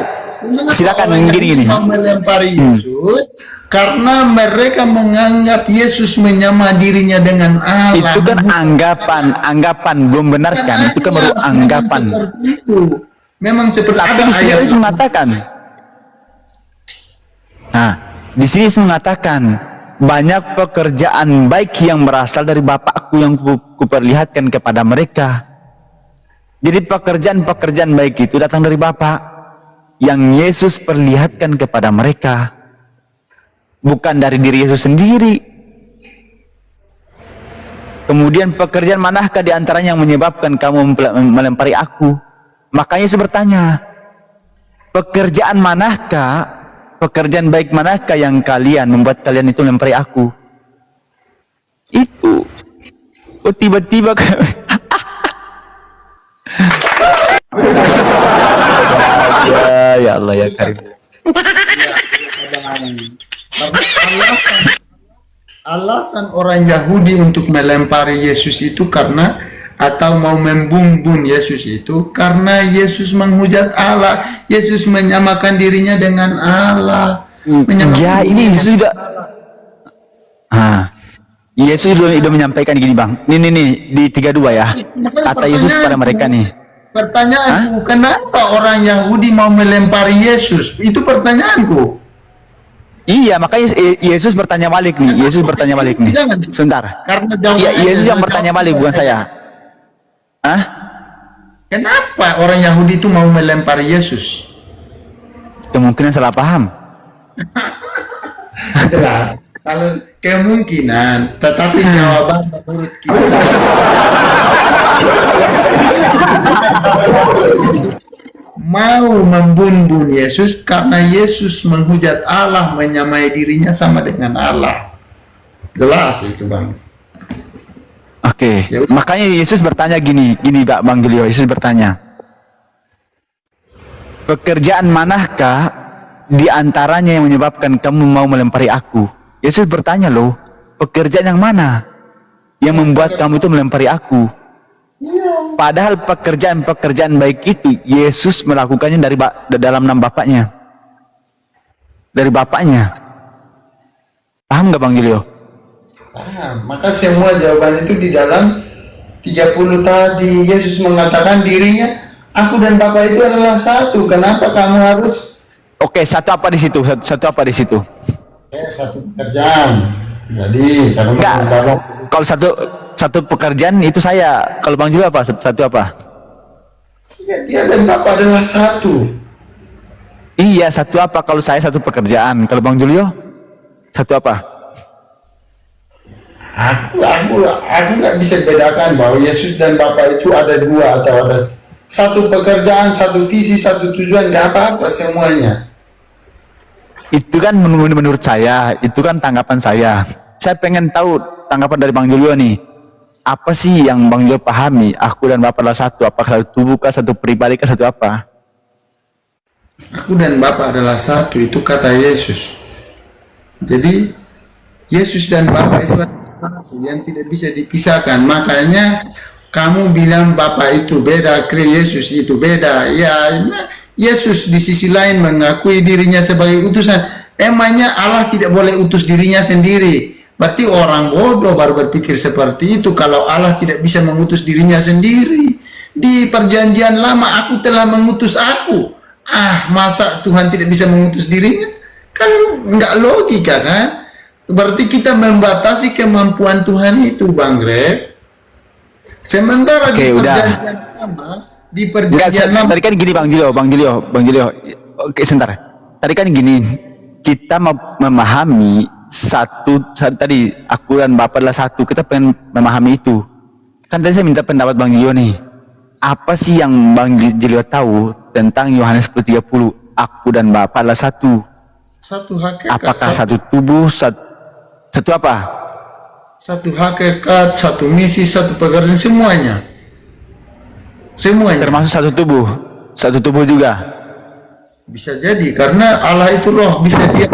Silakan Orang gini. Yahudi mau melempari Yesus karena mereka menganggap Yesus menyama dirinya dengan Allah. Itu kan anggapan belum benar kan? Itu kan baru anggapan. Seperti itu. Memang seperti Tapi ada di sini ayat Yesus mengatakan, nah, di sini Yesus mengatakan banyak pekerjaan baik yang berasal dari Bapakku yang kuperlihatkan kepada mereka. Jadi pekerjaan-pekerjaan baik itu datang dari Bapa yang Yesus perlihatkan kepada mereka, bukan dari diri Yesus sendiri. Kemudian pekerjaan manakah di antaranya yang menyebabkan kamu melempari aku? Makanya Yesus bertanya, pekerjaan manakah, pekerjaan baik manakah yang kalian membuat kalian itu melempari aku? Itu. Oh, tiba-tiba ya Allah ya Karim. Alasan orang Yahudi untuk melempari Yesus itu karena atau mau membunuh Yesus itu karena Yesus menghujat Allah. Yesus menyamakan dirinya dengan Allah. Ya ini sudah. Yesus sudah menyampaikan gini bang. Nih di 32 ya. Kata Yesus pada mereka nih. Pertanyaanku, kenapa orang Yahudi mau melempari Yesus? Itu pertanyaanku. Iya, makanya Yesus bertanya balik nih. Yesus bertanya balik nih. Sebentar. Karena Iya, Yesus yang bertanya balik, bukan saya. Hah? Kenapa orang Yahudi itu mau melempari Yesus? Kemungkinan salah paham. Itulah. Kalau kemungkinan, tetapi jawaban menurut kita mau membunuh Yesus karena Yesus menghujat Allah, menyamai dirinya sama dengan Allah. Jelas itu bang. Oke. Ya, Makanya Yesus bertanya gini Bang Julio. Yesus bertanya, pekerjaan manakah di antaranya yang menyebabkan kamu mau melempari aku? Yesus bertanya loh, pekerjaan yang mana yang membuat kamu itu melempari aku? Padahal pekerjaan-pekerjaan baik itu Yesus melakukannya dari dalam nama Bapaknya. Dari Bapaknya. Paham nggak Bang Julio? paham. Maka semua jawaban itu di dalam 30 tadi. Yesus mengatakan dirinya, aku dan Bapa itu adalah satu. Kenapa kamu harus? Oke, satu apa di situ? Satu apa di situ? Satu pekerjaan. Jadi kalau Enggak. Bapa, Kalau satu pekerjaan itu saya. Kalau Bang Julio apa? Satu apa? dia dan Bapa adalah satu. Iya, satu apa? Kalau saya satu pekerjaan. Kalau Bang Julio satu apa? Aku nggak bisa bedakan bahwa Yesus dan Bapa itu ada dua atau ada satu pekerjaan, satu visi, satu tujuan, nggak apa-apa semuanya. Itu kan menurut saya, itu kan tanggapan saya. Saya pengen tahu tanggapan dari Bang Julio nih. Apa sih yang Bang Julio pahami? Aku dan Bapa adalah satu. Apakah satu tubuh kah, satu pribadi kah, satu apa? Aku dan Bapa adalah satu, itu kata Yesus. Jadi Yesus dan Bapa itu adalah satu yang tidak bisa dipisahkan. Makanya kamu bilang Bapa itu beda, Yesus itu beda. Ya, Yesus di sisi lain mengakui dirinya sebagai utusan. Emangnya Allah tidak boleh utus dirinya sendiri? Berarti orang bodoh baru berpikir seperti itu. Kalau Allah tidak bisa mengutus dirinya sendiri. Di perjanjian lama, aku telah mengutus aku. Masa Tuhan tidak bisa mengutus dirinya? Kan nggak logika kan? Berarti kita membatasi kemampuan Tuhan itu, Bang Greg. Sementara di perjanjian lama, Tadi kan gini Bang Julio. Oke, sebentar. Tadi kan gini, kita memahami tadi aku dan Bapak adalah satu. Kita pengen memahami itu. Kan tadi saya minta pendapat Bang Julio nih. Apa sih yang Bang Julio tahu tentang Yohanes 10:30? Aku dan Bapak adalah satu. Satu hakikat. Apakah satu tubuh, satu apa? Satu hakikat, satu misi, satu pekerjaan, semuanya. Termasuk satu tubuh juga. Bisa jadi karena Allah itu roh, bisa dia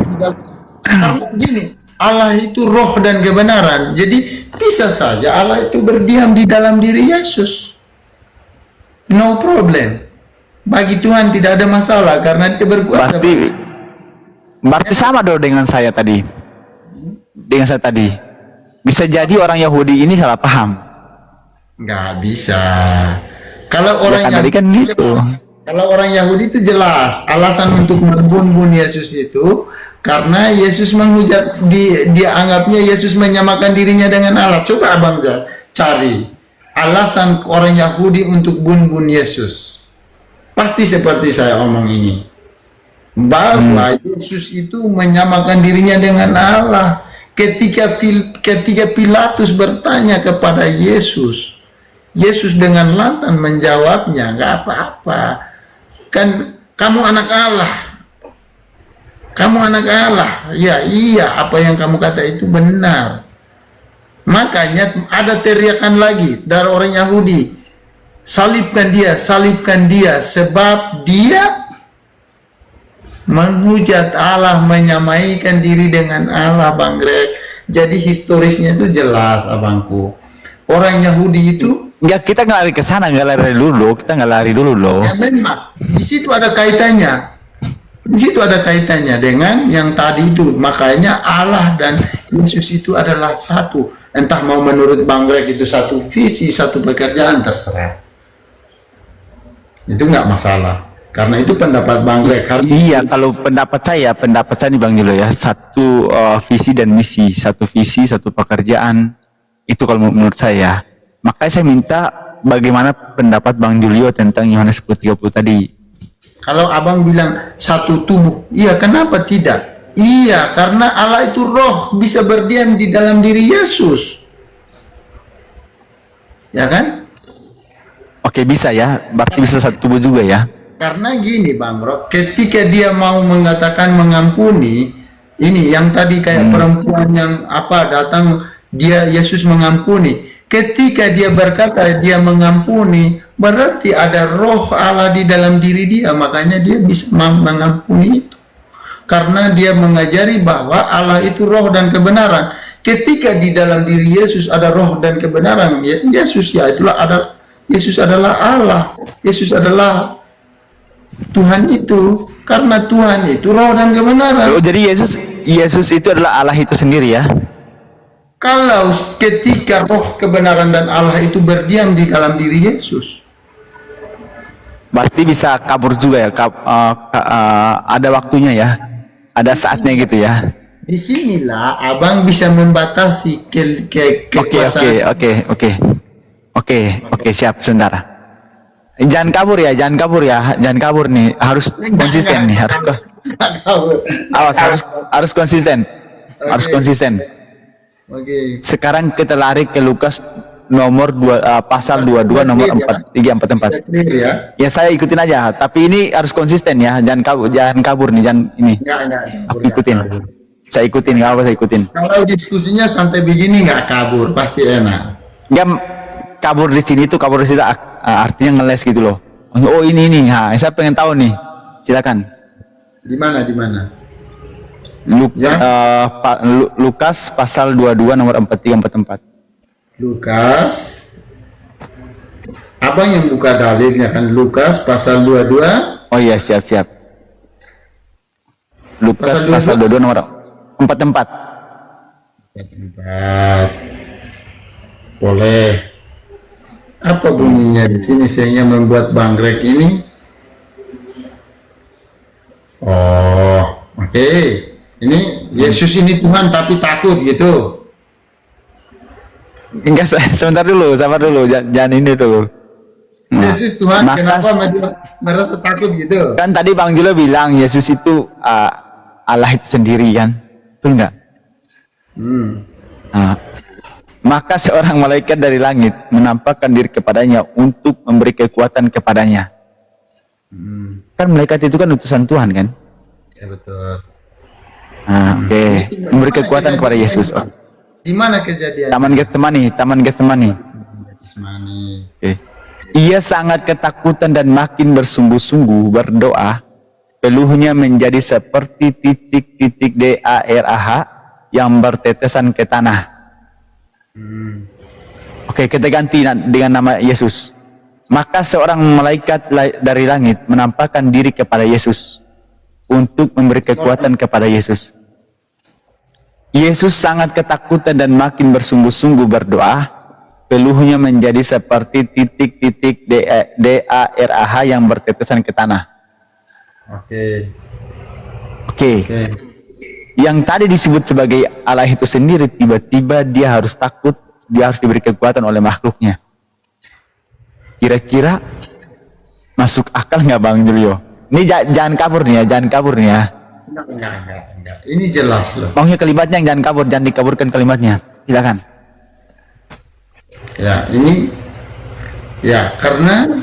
karena gini, Allah itu roh dan kebenaran. Jadi bisa saja Allah itu berdiam di dalam diri Yesus. No problem. Bagi Tuhan tidak ada masalah karena dia berkuasa. Berarti sama dong dengan saya tadi. Dengan saya tadi. Bisa jadi orang Yahudi ini salah paham. Nggak bisa. Kalau orang kan tadi kan gitu. Kalau orang Yahudi itu jelas alasan untuk membunuh Yesus itu karena Yesus menghujat, dia anggapnya Yesus menyamakan dirinya dengan Allah. Coba abang cari alasan orang Yahudi untuk bunuh Yesus. Pasti seperti saya omong ini, bahwa Yesus itu menyamakan dirinya dengan Allah. Ketika Pilatus bertanya kepada Yesus, Yesus dengan lantang menjawabnya, nggak apa-apa, kan kamu anak Allah, kamu anak Allah. Ya iya, apa yang kamu kata itu benar. Makanya ada teriakan lagi dari orang Yahudi, salibkan dia, sebab dia menghujat Allah, menyamaikan diri dengan Allah, Bang Greg. Jadi historisnya itu jelas, abangku. Orang Yahudi itu, ya kita nggak lari ke sana, nggak lari dulu, kita nggak lari dulu loh. ya memang di situ ada kaitannya. Di situ ada kaitannya dengan yang tadi itu. Makanya Allah dan Yesus itu adalah satu. Entah mau menurut Bang Greg itu satu visi, satu pekerjaan, terserah. Itu nggak masalah. Karena itu pendapat Bang Greg. Iya, kalau pendapat saya nih Bang Julo ya, satu visi dan misi, satu visi, satu pekerjaan. Itu kalau menurut saya. Makanya saya minta bagaimana pendapat Bang Julio tentang Yohanes 10:30 tadi. Kalau abang bilang satu tubuh, iya kenapa tidak? Iya, karena Allah itu roh, bisa berdiam di dalam diri Yesus. Ya kan? Oke, bisa ya, berarti bisa satu tubuh juga ya. Karena gini Bang Bro, ketika dia mau mengatakan mengampuni, ini yang tadi kayak perempuan yang datang, dia Yesus mengampuni. Ketika dia berkata dia mengampuni, berarti ada roh Allah di dalam diri dia, makanya dia bisa mengampuni itu. Karena dia mengajari bahwa Allah itu roh dan kebenaran. Ketika di dalam diri Yesus ada roh dan kebenaran, Yesus Yesus adalah Allah. Yesus adalah Tuhan itu. Karena Tuhan itu roh dan kebenaran. Oh, jadi Yesus itu adalah Allah itu sendiri ya. Kalau ketika roh kebenaran dan Allah itu berdiam di dalam diri Yesus, berarti bisa kabur juga ya. Ada waktunya ya. Ada saatnya gitu ya. disinilah abang bisa membatasi kekuasaan. Oke, siap, sebentar. Jangan kabur nih, harus konsisten nih, harus konsisten, harus konsisten. Oke. Sekarang kita lari ke Lukas nomor 2, pasal 22 nomor 344. Ya. Ya saya ikutin aja, tapi ini harus konsisten ya, jangan kabur nih, jangan ini. Enggak. Aku ikutin. Saya ikutin, nggak apa saya ikutin. Kalau diskusinya santai begini nggak kabur, pasti enak. Nggak kabur di sini tuh, kabur di situ artinya ngeles gitu loh. Oh ini, saya pengen tahu nih. Silakan. Di mana? Lukas pasal 22 nomor 4344. Lukas. Abang yang buka dalilnya kan, Lukas pasal 22. Oh iya, siap. Lukas pasal 22 nomor 44. Boleh. Apa bunyinya di sini sehingga membuat Bang Greg ini? Oh, oke. Ini Yesus ini Tuhan tapi takut gitu. Enggak, sebentar dulu, sabar dulu, jangan ini dulu. Yesus Tuhan, kenapa merasa takut gitu? Kan tadi Bang Julo bilang Yesus itu Allah itu sendiri kan, betul nggak? Maka seorang malaikat dari langit menampakkan diri kepadanya untuk memberi kekuatan kepadanya. Kan malaikat itu kan utusan Tuhan kan? Ya betul. Oke. Memberi kekuatan kepada Yesus. Di mana kejadian? Taman Getsemani. Oke. Ia sangat ketakutan dan makin bersungguh-sungguh berdoa. Peluhnya menjadi seperti titik-titik darah yang bertetesan ke tanah. Oke, kita ganti dengan nama Yesus. Maka seorang malaikat dari langit menampakkan diri kepada Yesus untuk memberi kekuatan kepada Yesus. Yesus sangat ketakutan dan makin bersungguh-sungguh berdoa. Peluhnya menjadi seperti titik-titik DARAH yang bertetesan ke tanah. Oke. Yang tadi disebut sebagai Allah itu sendiri, tiba-tiba dia harus takut, dia harus diberi kekuatan oleh makhluknya. Kira-kira masuk akal nggak Bang Julio? Ini jangan kabur nih ya, Enggak. Ini jelas loh. Pokoknya kalimatnya yang jangan kabur, jangan dikaburkan kalimatnya. Silakan. Ya, ini ya karena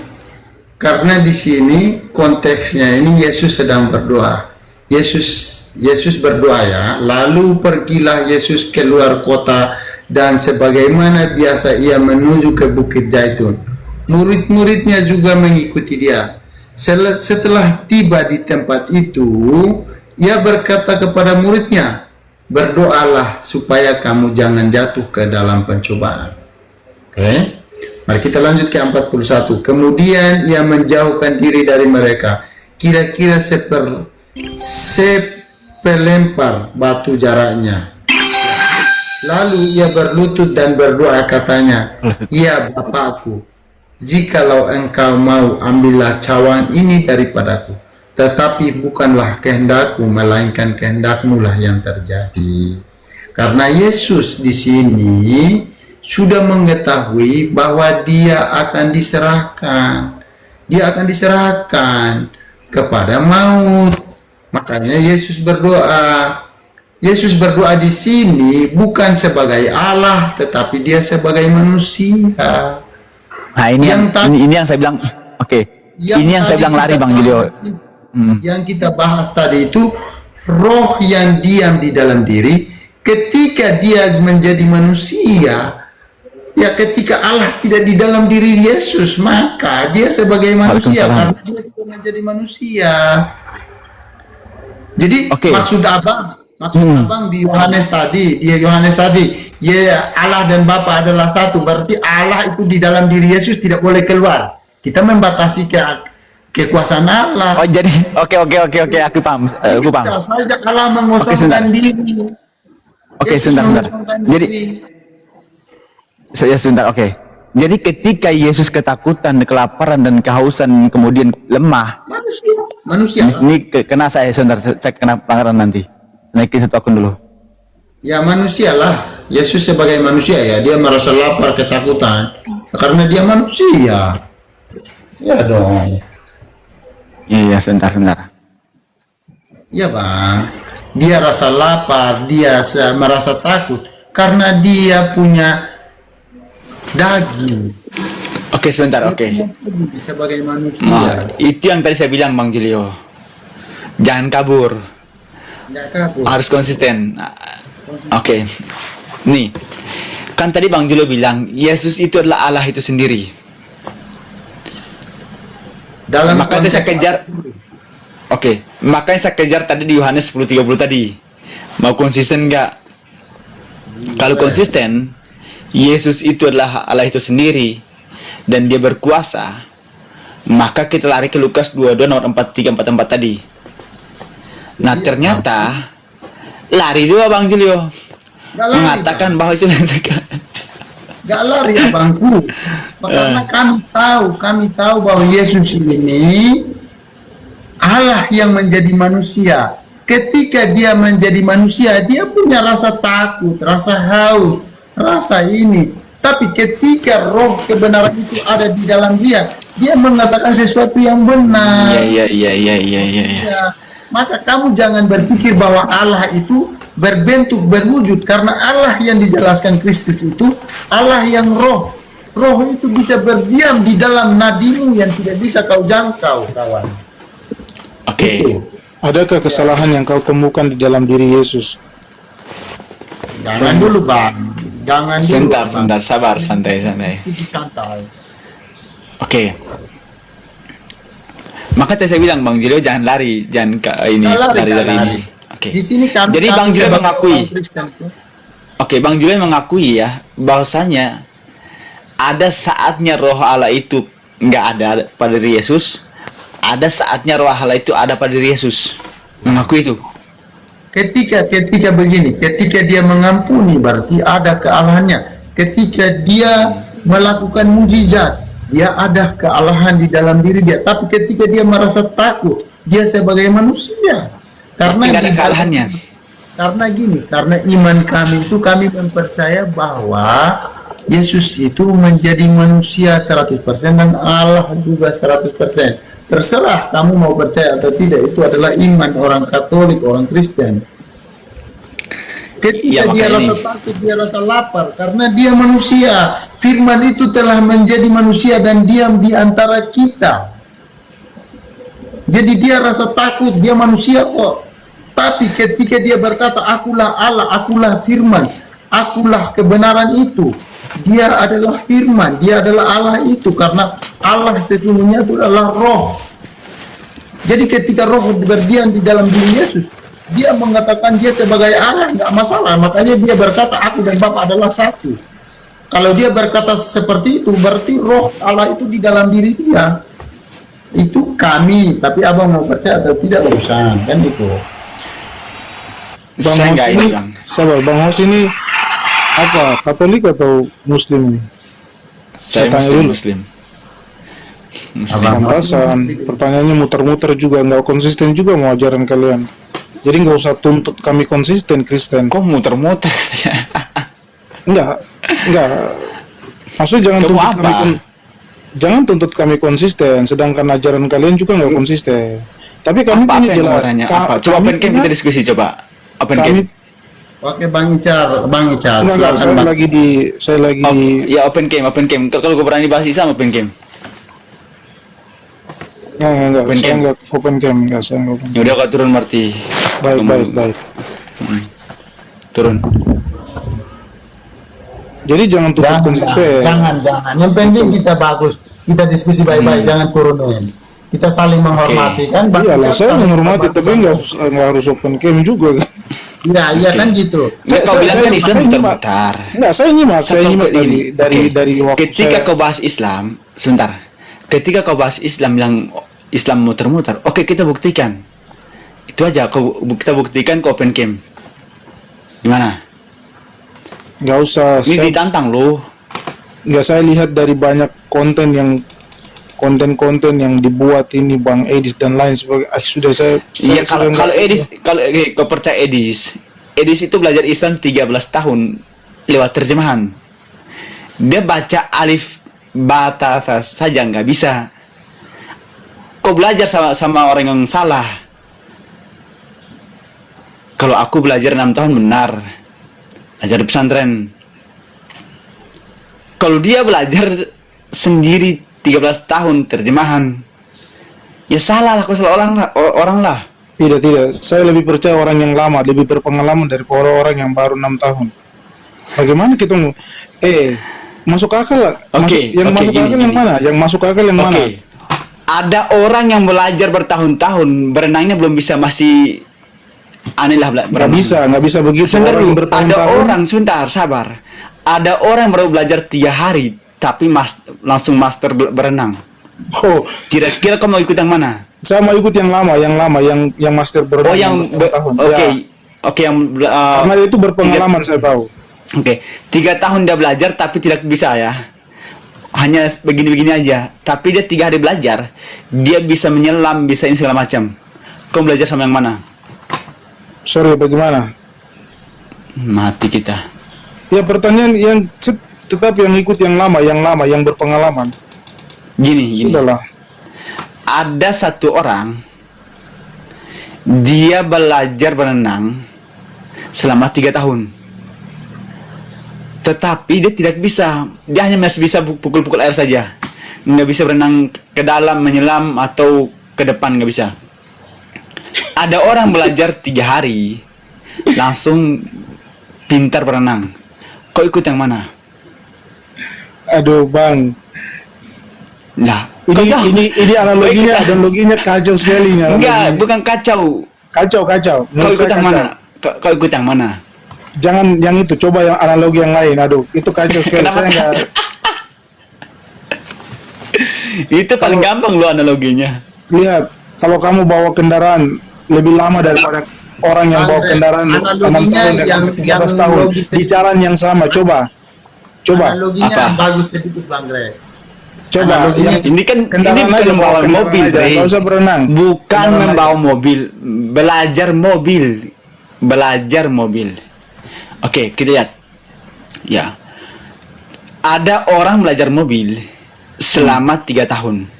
di sini konteksnya ini Yesus sedang berdoa. Yesus berdoa ya. Lalu pergilah Yesus keluar kota dan sebagaimana biasa ia menuju ke Bukit Zaitun. Murid-muridnya juga mengikuti dia. Setelah tiba di tempat itu, ia berkata kepada muridnya, berdoalah supaya kamu jangan jatuh ke dalam pencobaan. Oke. Mari kita lanjut ke 41. Kemudian ia menjauhkan diri dari mereka, kira-kira sepelempar batu jaraknya. Lalu ia berlutut dan berdoa katanya, ya Bapakku, jikalau engkau mau, ambillah cawan ini daripadaku, tetapi bukanlah kehendakku, melainkan kehendakmu lah yang terjadi. Karena Yesus di sini sudah mengetahui bahwa dia akan diserahkan kepada maut. Makanya Yesus berdoa. Yesus berdoa di sini bukan sebagai Allah, tetapi dia sebagai manusia. Nah, ini yang saya bilang, oke. Ini yang saya bilang lari Bang Julio. Yang kita bahas tadi itu roh yang diam di dalam diri ketika dia menjadi manusia. Ya, ketika Allah tidak di dalam diri Yesus, maka dia sebagai manusia karena dia juga menjadi manusia. Jadi maksud abang di Yohanes tadi, ya Allah dan Bapa adalah satu, berarti Allah itu di dalam diri Yesus tidak boleh keluar. Kita membatasi kekuasaan Allah. Oh jadi, oke, aku paham. Bisa saja Allah mengosongkan diri. Sebentar. Jadi, Jadi ketika Yesus ketakutan, kelaparan dan kehausan, kemudian lemah. Manusia. Ini kena saya sebentar, saya kena pelanggaran nanti. Naikin satu akun dulu. Ya manusia lah. Yesus sebagai manusia ya, dia merasa lapar, ketakutan karena dia manusia. Ya dong. Iya, sebentar. Ya Bang, dia rasa lapar, dia merasa takut karena dia punya daging. Oke, sebentar. Sebagai manusia. Nah, itu yang tadi saya bilang Bang Julio. Jangan kabur. Harus konsisten. Oke. Nih, kan tadi Bang Julio bilang Yesus itu adalah Allah itu sendiri. Makanya saya kejar. Makanya saya kejar tadi di Yohanes 10:30 tadi. Mau konsisten nggak? Kalau konsisten, Yesus itu adalah Allah itu sendiri dan dia berkuasa, maka kita lari ke Lukas 22 nomor 43-44 tadi. Nah, ternyata lari juga Bang Julio. Mengatakan bahwa itu gak lari abangku, karena kami tahu bahwa Yesus ini Allah yang menjadi manusia. Ketika dia menjadi manusia, dia punya rasa takut, rasa haus, rasa ini. Tapi ketika roh kebenaran itu ada di dalam dia mengatakan sesuatu yang benar. Iya. Maka kamu jangan berpikir bahwa Allah itu berbentuk, berwujud, karena Allah yang dijelaskan Kristus itu Allah yang roh. Roh itu bisa berdiam di dalam nadimu yang tidak bisa kau jangkau, kawan. Adakah kesalahan yang kau temukan di dalam diri Yesus? Jangan dulu Bang. Sebentar, sabar, santai. Maka saya bilang Bang Julio jangan lari, jangan lari dari ini. Di sini jadi Bang Julio mengakui. Bang Julio mengakui ya bahwasanya ada saatnya roh Allah itu nggak ada pada diri Yesus, ada saatnya roh Allah itu ada pada diri Yesus. Mengaku itu. Ketika begini, ketika dia mengampuni berarti ada kealahannya. Ketika dia melakukan mujizat, dia ada kealahan di dalam diri dia. Tapi ketika dia merasa takut, dia sebagai manusia. Karena Nggak ada kealahannya. Karena gini, karena iman kami itu kami mempercaya bahwa Yesus itu menjadi manusia 100% dan Allah juga 100%. Terserah kamu mau percaya atau tidak, itu adalah iman orang Katolik, orang Kristen. Ketika dia rasa takut, dia rasa lapar karena dia manusia. Firman itu telah menjadi manusia dan diam di antara kita. Jadi dia rasa takut, dia manusia kok. Tapi ketika dia berkata, akulah Allah, akulah firman, akulah kebenaran itu, dia adalah firman, dia adalah Allah itu, karena Allah sesungguhnya itu adalah roh. Jadi ketika roh berdiam di dalam diri Yesus, dia mengatakan dia sebagai Allah, nggak masalah. Makanya dia berkata, aku dan Bapa adalah satu. Kalau dia berkata seperti itu, berarti roh Allah itu di dalam diri dia. Itu kami, tapi abang mau percaya atau tidak urusan, kan itu. Bang Saya Hos nggak ini, ini, Bang. sabar, Bang Hos ini apa? Katolik atau Muslim ini? Saya tanya dulu. Muslim. Abang. Pantasan, pertanyaannya muter-muter juga, nggak konsisten juga mau ajaran kalian. Jadi nggak usah tuntut kami konsisten Kristen. Kok muter-muter katanya? Enggak. Maksudnya Kamu jangan tuntut kami konsisten, sedangkan ajaran kalian juga nggak konsisten. Tapi kami apa punya yang jelas. mau tanya? Apa? Coba open cam kita diskusi coba. Open cam. Kami Oke, Bang Icar, enggak, silakan, Bang. saya lagi Oh, di ya open cam. Kalau gue berani bahas Islam open cam. enggak, Open saya cam. enggak open cam, enggak, saya enggak open Ya udah kau turun Marti. Baik, Kamu- baik. Hmm. Turun. Jadi jangan tuntut konsisten. Jangan. Yang penting kita bagus, kita diskusi baik-baik, jangan turunin. Kita saling menghormati, kan? Bang Iyalah, Icar saya saling menghormati, tapi menghormati. enggak harus open cam juga kan. Iya kan gitu. Nah, kau bilang kan Islam saya nyimak. muter-muter. Enggak, saya nyimak Oke. dari waktu Ketika saya. kau bahas Islam, sebentar. Ketika kau bahas Islam yang Islam muter-muter, oke kita buktikan. Itu aja kita buktikan ke open cam. Gimana? Enggak usah. Ini ditantang loh. Enggak, saya lihat dari banyak konten yang dibuat ini Bang Edis dan lain sebagainya. Sudah saya Iya, sudah kalau enggak- Edis, kau percaya Edis itu belajar Islam 13 tahun lewat terjemahan. Dia baca alif bata saja nggak bisa. Kau belajar sama orang yang salah. Kalau aku belajar 6 tahun benar, belajar di pesantren. Kalau dia belajar sendiri 13 tahun terjemahan, ya salah lah, kau salah orang lah. Tidak. Saya lebih percaya orang yang lama, lebih berpengalaman daripada orang yang baru 6 tahun. Bagaimana kita mau masuk akal lah. Oke, Masuk gini, akal yang gini. mana? Yang masuk akal yang mana? Oke. Ada orang yang belajar bertahun-tahun, berenangnya belum bisa, masih aneh lah Nggak bisa begitu. Sebentar Orang dulu, ada bertahun-tahun. orang, sebentar, sabar. Ada orang yang baru belajar 3 hari, tapi langsung master berenang. Oh, Kira-kira kau mau ikut yang mana? saya mau ikut yang lama, yang master berenang. Oh, yang bertahun-tahun. oke, Ya, oke, yang karena itu berpengalaman saya tahu. Oke, 3 tahun dia belajar tapi tidak bisa ya. Hanya begini-begini aja. Tapi dia 3 hari belajar, dia bisa menyelam, bisa ini segala macam. Kau belajar sama yang mana? Sorry, bagaimana? Mati kita. Ya pertanyaan yang tetap yang ikut yang lama, yang berpengalaman. Gini. Sudahlah. Ada satu orang, dia belajar berenang selama 3 tahun. Tetapi dia tidak bisa. Dia hanya masih bisa pukul-pukul air saja. Nggak bisa berenang ke dalam, menyelam, atau ke depan, nggak bisa. Ada orang belajar 3 hari, langsung pintar berenang. Kau ikut yang mana? Aduh, Bang. Nah, Ini analoginya kacau sekali ini. Enggak, bukan kacau. Kacau. Kau Menurut ikut saya yang kacau. mana? Kau ikut yang mana? Jangan yang itu, coba yang analogi yang lain. Aduh, itu kacau sekali. Kenapa? Saya enggak. Itu paling gampang lo analoginya. Lihat, kalau kamu bawa kendaraan lebih lama daripada orang yang bawa kendaraan 6 Analoginya tahun dan yang 13 tahun logis di jalan yang sama, coba Analoginya Apa? bagus sedikit Bang Greg. coba Analoginya yang Ini kan kendaraan ini bukan aja, membawa bawa kendaraan mobil, aja, Bre. nggak usah berenang. Bukan Kendaraan membawa mobil, belajar mobil. Oke, kita lihat. Ya, ada orang belajar mobil selama 3 tahun.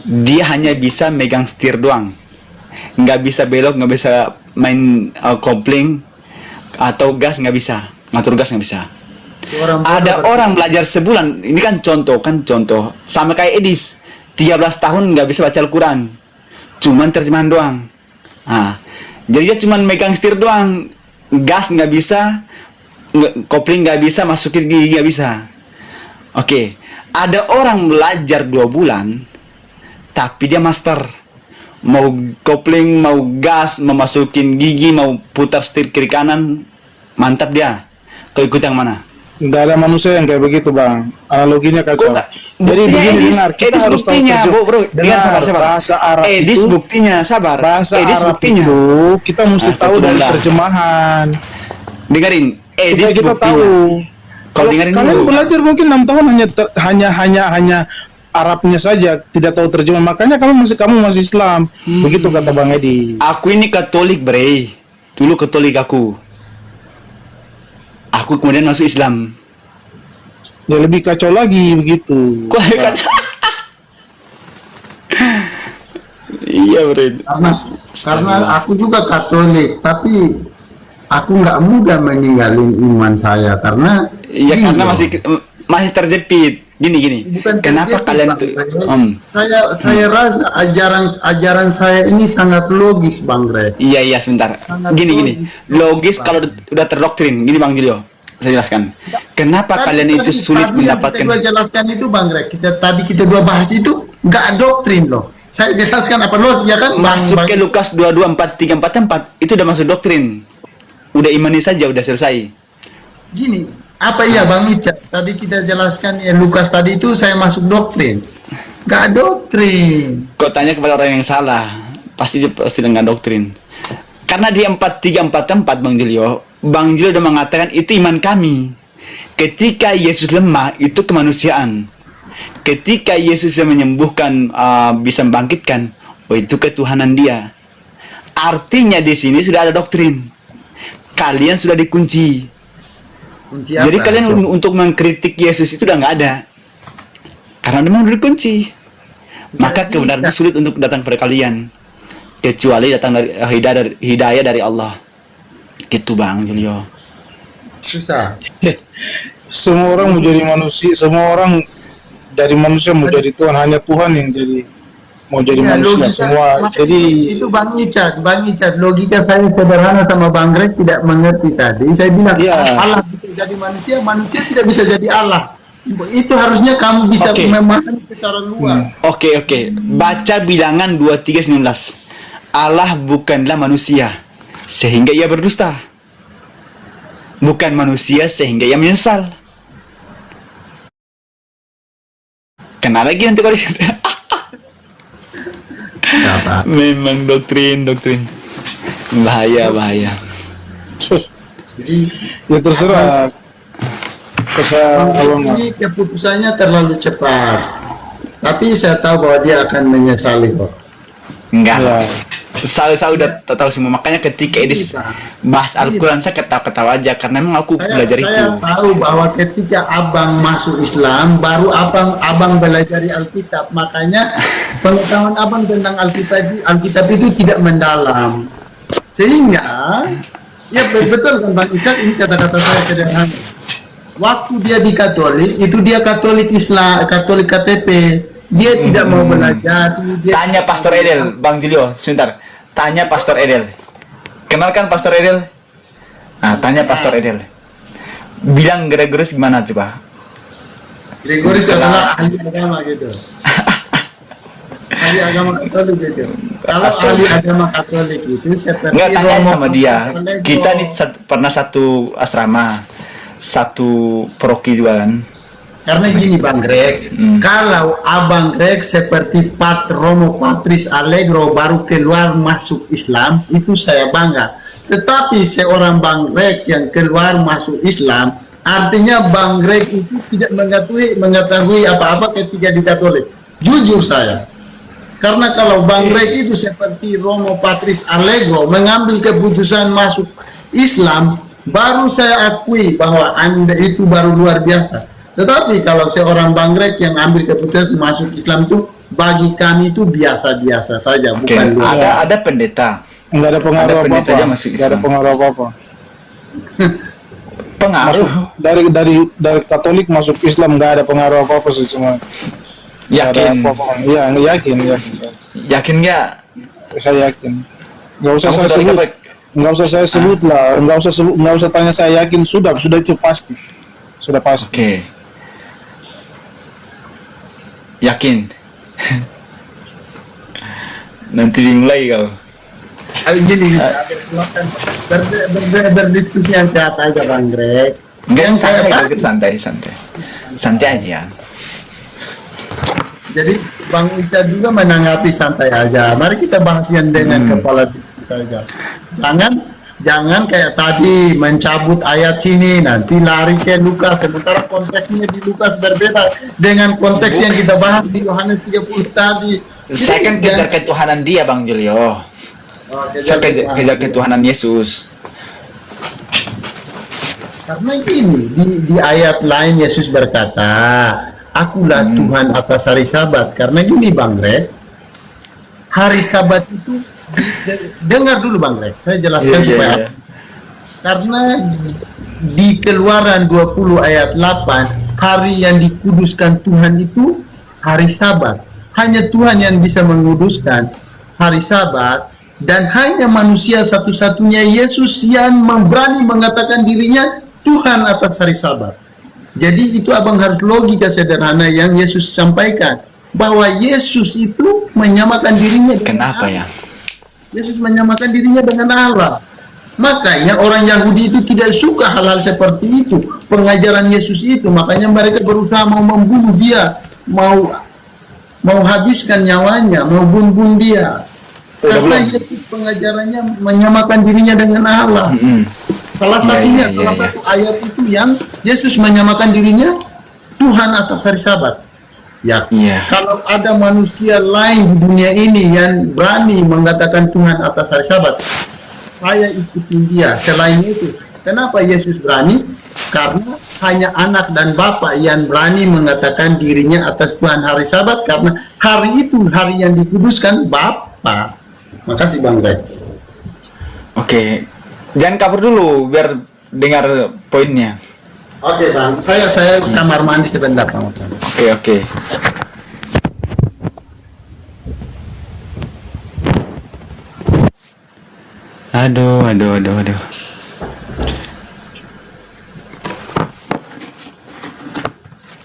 Dia hanya bisa megang setir doang, nggak bisa belok, nggak bisa main kopling atau gas, nggak bisa ngatur gas, nggak bisa. Ada orang belajar sebulan, ini kan contoh, sama kayak Edis, 13 tahun nggak bisa baca Al-Quran, cuman terjemahan doang. Nah, jadi dia cuman megang setir doang, gas nggak bisa, kopling nggak bisa, masukin gigi nggak bisa. Oke, ada orang belajar 2 bulan, tapi dia master, mau kopling, mau gas, mau masukin gigi, mau putar setir kiri kanan, mantap dia. Kau ikut yang mana? Nggak ada manusia yang kayak begitu, Bang. Analoginya kacau. Kok nggak? Jadi Buktinya begini, Edis, dengar, kita Edis harus tahu buktinya, terjemah. bro. Dengar, sabar. Bahasa Arab Edis itu, buktinya, sabar. bahasa Edis Arab buktinya. itu kita mesti Nah, tahu dari betul lah. terjemahan Dengerin, Edis supaya kita buktinya. tahu. Kalau Kalau dengerin kalian dulu. belajar mungkin 6 tahun hanya Arabnya saja, tidak tahu terjemah. Makanya kamu masih Islam. Begitu kata Bang Edi. Aku ini Katolik, Bre. Dulu Katolik aku. Aku kemudian masuk Islam. Ya lebih kacau lagi begitu. Kok kacau? Iya, Bre. Karena aku juga Katolik, tapi aku nggak mudah meninggalin iman saya karena Iya, gini karena loh. masih terjepit. Gini. Bukan Kenapa terjepit, kalian Bang tuh Greg. Saya rasa ajaran saya ini sangat logis, Bang Greg. Iya, sebentar. Sangat Gini. Logis kalau udah terdoktrin. Gini, Bang Julio. Saya jelaskan. Kenapa kalian itu sulit tadi yang mendapatkan? kita dua jelaskan itu, Bang Greg. Kita dua bahas itu nggak doktrin loh. Saya jelaskan apa loh, ya kan? Masuk ke Lukas 22:43-44 itu udah masuk doktrin. Udah imani saja, udah selesai. Gini, apa iya Bang Ica? Tadi kita jelaskan ya Lukas tadi itu saya masuk doktrin. Nggak doktrin. Kau tanya kepada orang yang salah, pasti dengan doktrin. Karena di 43-44 Bang Julio udah mengatakan itu iman kami. Ketika Yesus lemah itu kemanusiaan. Ketika Yesus bisa menyembuhkan, bisa membangkitkan, oh itu ketuhanan dia. Artinya di sini sudah ada doktrin. Kalian sudah dikunci. Kunci Jadi apa? kalian Coba. untuk mengkritik Yesus itu udah nggak ada. Karena memang udah dikunci. Maka Nggak kebenaran bisa. itu sulit untuk datang kepada kalian. Kecuali datang dari hidayah dari Allah. Gitu Bang Julio. Susah. Semua orang mau jadi manusia, semua orang dari manusia mau jadi Tuhan, hanya Tuhan yang mau jadi Iya, manusia logika- semua. makanya Jadi itu Bang Icat, logika saya sederhana sama Bang Greg tidak mengerti tadi. Saya bilang Iya. Allah bisa jadi manusia, manusia tidak bisa jadi Allah. Itu harusnya kamu bisa Oke. memahami secara luas. Oke. Baca Bilangan 23:19. Allah bukanlah manusia sehingga ia berdusta. Bukan manusia sehingga ia menyesal. Kena lagi nanti kalau di situ. Apa? Memang doktrin. Bahaya. Jadi ya terserah. Kalau nggak. ini keputusannya terlalu cepat. Tapi saya tahu bahwa dia akan menyesali kok. Enggak. Ya. Saya udah tahu semua. Makanya ketika Edis bahas Al-Quran saya ketawa-ketawa aja karena memang aku belajar itu. Saya tahu bahwa ketika abang masuk Islam, baru abang belajar Alkitab. Makanya pengetahuan abang tentang Alkitab itu tidak mendalam. Sehingga, ya betul kan Bang Icat, ini kata-kata saya sederhana. Waktu dia di Katolik, itu dia Katolik Islam, Katolik KTP. Dia tidak mau belajar. Dia Tanya Pastor Edel, Bang Julio, sebentar. Tanya Pastor Edel. Kenalkan Pastor Edel. Nah, tanya Pastor Edel. Bilang Gregorius gimana coba? Gregoris adalah ahli agama gitu. Ahli agama Katolik gitu. Kalau ahli agama Katolik itu seperti Enggak, tanya Romo sama dia. Lego. Kita nih pernah satu asrama, satu paroki juga kan. Karena gini Bang Greg, kalau Abang Greg seperti Pat Romo Patris Allegro baru keluar masuk Islam, itu saya bangga. Tetapi seorang Bang Greg yang keluar masuk Islam, artinya Bang Greg itu tidak mengetahui apa-apa ketika di Katolik. Jujur saya. Karena kalau Bang Greg itu seperti Romo Patris Allegro mengambil keputusan masuk Islam, baru saya akui bahwa Anda itu baru luar biasa. Tetapi kalau seorang Bang Greg yang ambil keputusan masuk Islam itu bagi kami itu biasa-biasa saja, Oke, bukan luar. ada pendeta. Nggak ada pengaruh Ada pendeta apa-apa. aja masuk Nggak ada Islam. pengaruh apa-apa. Pengaruh. Dari Katolik masuk Islam nggak ada pengaruh apa-apa sih semua. Yakin. Iya, yakin saya. Yakin nggak? Saya yakin. Nggak usah Kamu saya Katolik sebut. apa? Nggak usah saya sebut lah. Nggak usah tanya saya yakin. Sudah itu pasti. Sudah pasti. Oke. Yakin. Nanti dimulai kau. Gini, berdiskusi yang sehat aja Bang Greg. Enggak, yang saya santai aja. Jadi Bang Ica juga menanggapi santai aja. Mari kita bahas yang dengan kepala tinggi saja. Jangan kayak tadi mencabut ayat sini nanti lari ke Lukas, sementara konteksnya di Lukas berbeda dengan konteks yang kita bahas di Yohanes 30 tadi. Saya kan kejar ketuhanan dia, Bang Julio. Saya kejar ketuhanan Yesus. Karena gini di ayat lain Yesus berkata, Akulah Tuhan atas hari Sabat. Karena gini Bang Greg, hari Sabat itu dengar dulu Bang Greg, saya jelaskan supaya karena di Keluaran 20 ayat 8 hari yang dikuduskan Tuhan itu hari Sabat. Hanya Tuhan yang bisa menguduskan hari Sabat, dan hanya manusia satu-satunya Yesus yang berani mengatakan dirinya Tuhan atas hari Sabat. Jadi itu abang harus logika sederhana yang Yesus sampaikan, bahwa Yesus itu menyamakan dirinya dengan Kenapa ya? Yesus menyamakan dirinya dengan Allah. Makanya orang Yahudi itu tidak suka hal-hal seperti itu, pengajaran Yesus itu. Makanya mereka berusaha mau membunuh dia, mau habiskan nyawanya, mau bunuh dia. Karena Yesus pengajarannya menyamakan dirinya dengan Allah. Salah satunya, salah satu ayat itu yang Yesus menyamakan dirinya Tuhan atas hari Sabat. Ya, kalau ada manusia lain di dunia ini yang berani mengatakan Tuhan atas hari Sabat, saya ikutin dia. Selain itu, kenapa Yesus berani? Karena hanya anak dan bapak yang berani mengatakan dirinya atas Tuhan hari Sabat, karena hari itu hari yang dikuduskan Bapa. Makasih Bang Greg. Oke, jangan cover dulu biar dengar poinnya. Oke Bang, saya kamar mandi sebentar Bang. Oke. Aduh.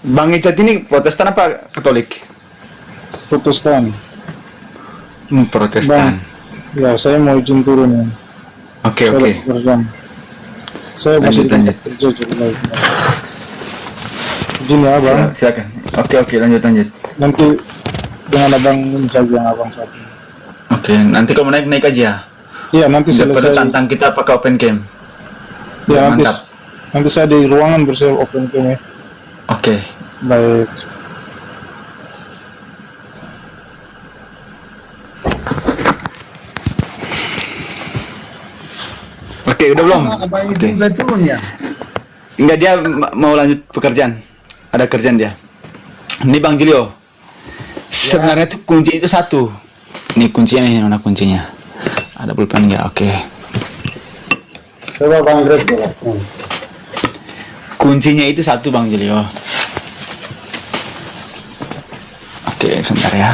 Bang Icat ini Protestan apa Katolik? Protestan. Protestan. Ya, saya mau izin turun ya. Oke. Saya masih Lanjut. kerja juga lagi. Izin ya Bang. Silakan. Oke, lanjut. Nanti dengan Abang ini saja yang Abang satu. Oke, nanti kalau naik aja. Iya, nanti Daripada selesai. tantang kita pakai open cam. Ya, Mantap. nanti saya di ruangan bersih open cam ya. Oke. Baik. Oke, udah belum? Abang itu udah turun ya? Enggak, dia mau lanjut pekerjaan. Ada kerjaan dia. Ini Bang Julio. Sebenarnya tuh kunci itu satu. Ini kuncinya nih, mana kuncinya? Ada pulpen nggak? Oke. Coba Bang Greg jelaskan. Kuncinya itu satu Bang Julio. Oke, sebentar ya.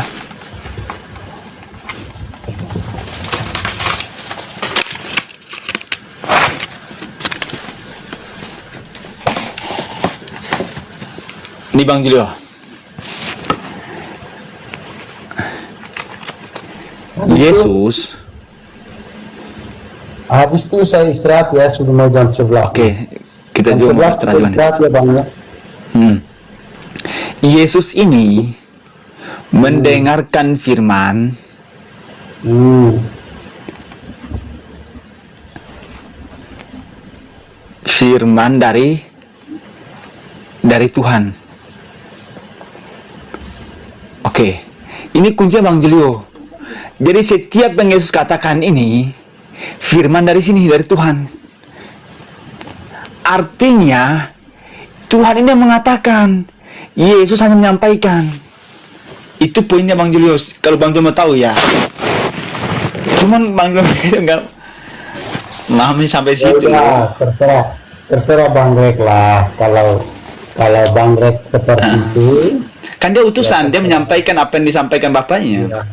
Ini Bang Julio. Yesus. Habis itu saya istirahat ya, sudah mau jam 11. Oke, kita Jam juga mau 11 kita istirahat juga nih. istirahat ya Bang ya. Yesus ini mendengarkan firman dari Tuhan. Oke, ini kuncinya Bang Julio. Jadi setiap yang Yesus katakan ini firman dari sini, dari Tuhan. Artinya Tuhan ini yang mengatakan, Yesus hanya menyampaikan. Itu poinnya Bang Julius. Kalau Bang Julio mau tahu ya. Cuman Bang Julio enggak memahami sampai situ. Ya, terserah Bang Greg lah. Kalau Bang Greg seperti itu, Kan dia utusan, dia menyampaikan apa yang disampaikan Bapaknya. ya.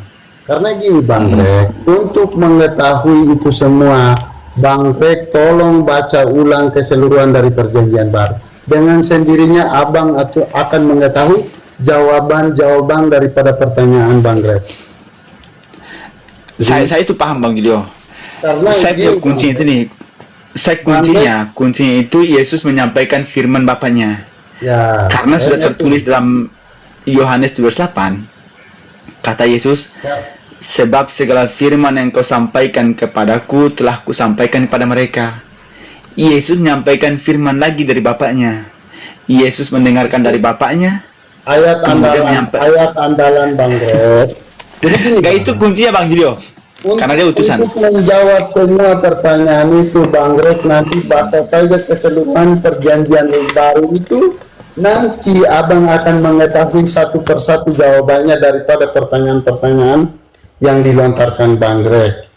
Karena gini Bang Greg, untuk mengetahui itu semua, Bang Greg tolong baca ulang keseluruhan dari Perjanjian Baru. Dengan sendirinya Abang akan mengetahui jawaban daripada pertanyaan Bang Greg. Saya itu paham Bang Julio. Karena Saya gini, punya kunci itu nih. Kuncinya itu Yesus menyampaikan firman Bapaknya. ya, Karena sudah kayaknya tertulis dalam Yohanes 12:8. Kata Yesus, sebab segala firman yang kau sampaikan kepadaku telah kusampaikan kepada mereka. Yesus menyampaikan firman lagi dari Bapaknya. Yesus mendengarkan dari Bapaknya. ayat Kemudian andalan Bang Greg. Jadi gini, Enggak, Bang. itu kuncinya Bang Julio. Karena dia utusan. Untuk menjawab semua pertanyaan itu Bang Greg, nanti baca saja keseluruhan Perjanjian Baru itu. Nanti Abang akan mengetahui satu persatu jawabannya daripada pertanyaan-pertanyaan yang dilontarkan Bang Greg.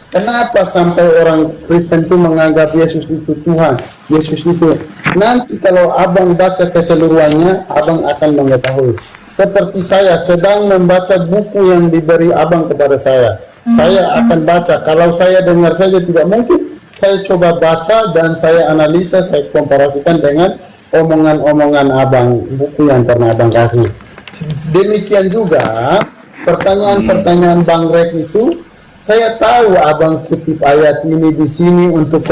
Kenapa sampai orang Kristen itu menganggap Yesus itu Tuhan? Yesus itu. Nanti kalau Abang baca keseluruhannya, Abang akan mengetahui. Seperti saya sedang membaca buku yang diberi Abang kepada saya. Saya akan baca. Kalau saya dengar saja tidak mungkin. Saya coba baca dan saya analisa, saya komparasikan dengan omongan-omongan Abang, buku yang pernah Abang kasih. Demikian juga pertanyaan-pertanyaan Bang Greg itu, saya tahu Abang kutip ayat ini di sini untuk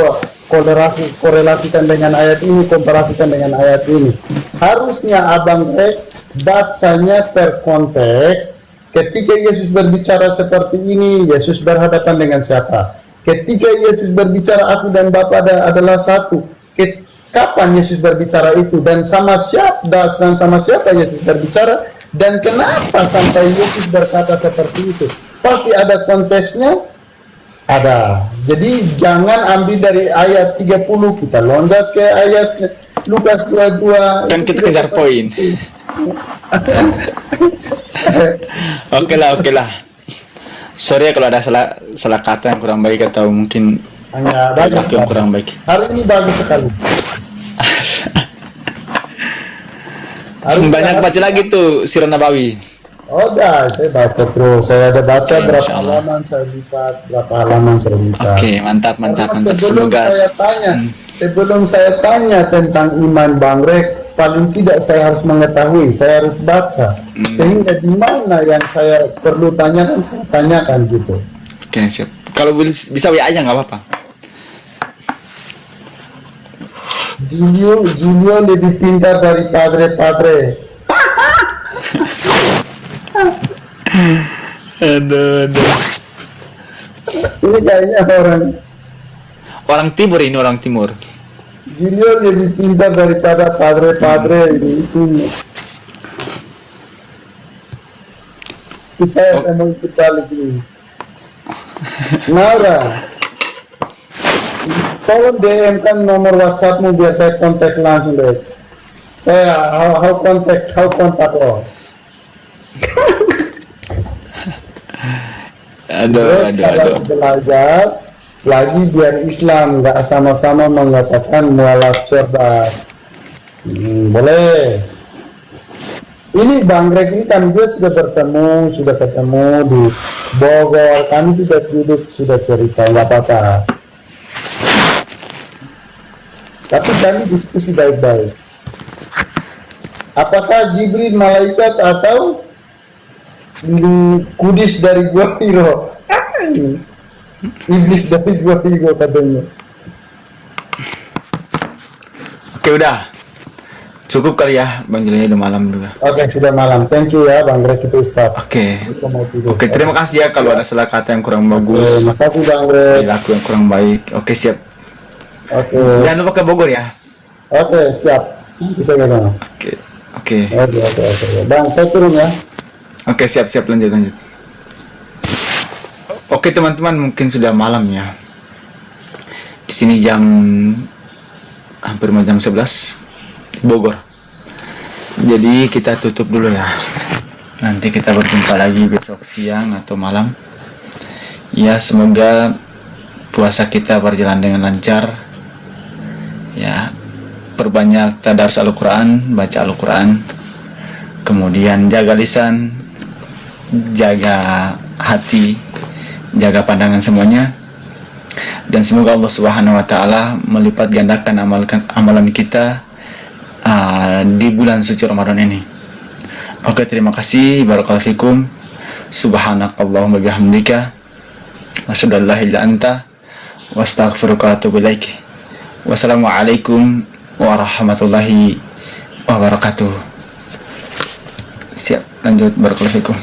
korelasikan dengan ayat ini, komparasikan dengan ayat ini. Harusnya Abang Greg bacanya per konteks. Ketika Yesus berbicara seperti ini, Yesus berhadapan dengan siapa? Ketika Yesus berbicara aku dan Bapa adalah satu. Kapan Yesus berbicara itu dan sama siapa Yesus berbicara dan kenapa sampai Yesus berkata seperti itu? Pasti ada konteksnya. Ada. Jadi jangan ambil dari ayat 30 kita loncat ke ayat Lukas 22. Kan kita kejar poin. Oke lah. Sorry ya kalau ada salah kata yang kurang baik atau mungkin Hanya bagus yang kurang baik. Hari ini bagus sekali. Banyak baca lagi tuh Sirah Nabawi. Oh, dah, saya baca terus. Saya ada baca Oke, berapa insya Allah. halaman saya lipat, berapa halaman saya lipat. Oke, mantap. Karena Semoga sebelum saya tanya tentang iman Bang Greg, paling tidak saya harus mengetahui, saya harus baca. Sehingga di mana yang saya perlu tanyakan, saya tanyakan gitu. Oke, siap. Kalau bisa WA aja nggak apa-apa. Julio lebih pintar dari padre. Aduh. Ini kayaknya Orang timur. Julio lebih pintar daripada padre di sini. Percaya saya mau ikut balik ini. Nara, tolong DM kan nomor WhatsAppmu biar saya kontak langsung deh. Saya how kontak lo. Aduh. Belajar lagi biar Islam nggak sama-sama mengatakan mualaf cerdas. Boleh. Ini Bang Greg ini kan gue sudah ketemu di Bogor. Kami sudah duduk, sudah cerita, nggak apa-apa. Tapi kami diskusi baik-baik. Apakah Jibril malaikat atau kudis dari Gua Hiro? Iblis dari Gua Hiro katanya. Oke, udah. Cukup kali ya, Bang Juli, udah malam juga. Oke, sudah malam. Thank you ya, Bang Greg, itu Ustaz. Oke. Kita mau tidur. Oke, terima kasih ya kalau ada salah kata yang kurang Oke, bagus, makasih Bang Greg. perilaku yang kurang baik. Oke, siap. Oke. Jangan lupa ke Bogor ya. Oke, siap. Bisa ya, Bang? Oke. Oke. Oke. Bang, saya turun ya. Oke, siap lanjut. Oke, teman-teman, mungkin sudah malam ya. Di sini hampir mau jam 11 di Bogor. Jadi kita tutup dulu ya. Nanti kita berjumpa lagi besok siang atau malam. Ya, semoga puasa kita berjalan dengan lancar. Ya, perbanyak tadarus Al-Quran, baca Al-Quran. Kemudian jaga lisan, jaga hati, jaga pandangan semuanya. Dan semoga Allah Subhanahu wa taala melipat gandakan amalan kita di bulan suci Ramadan ini. Oke, terima kasih. Barakallahu fikum. Subhanakallahumma bihamdika asyhadu an la ilaha illa anta wa astaghfiruka wa atubu ilaik. Wassalamualaikum warahmatullahi wabarakatuh. Siap, lanjut. Barakallahu fikum.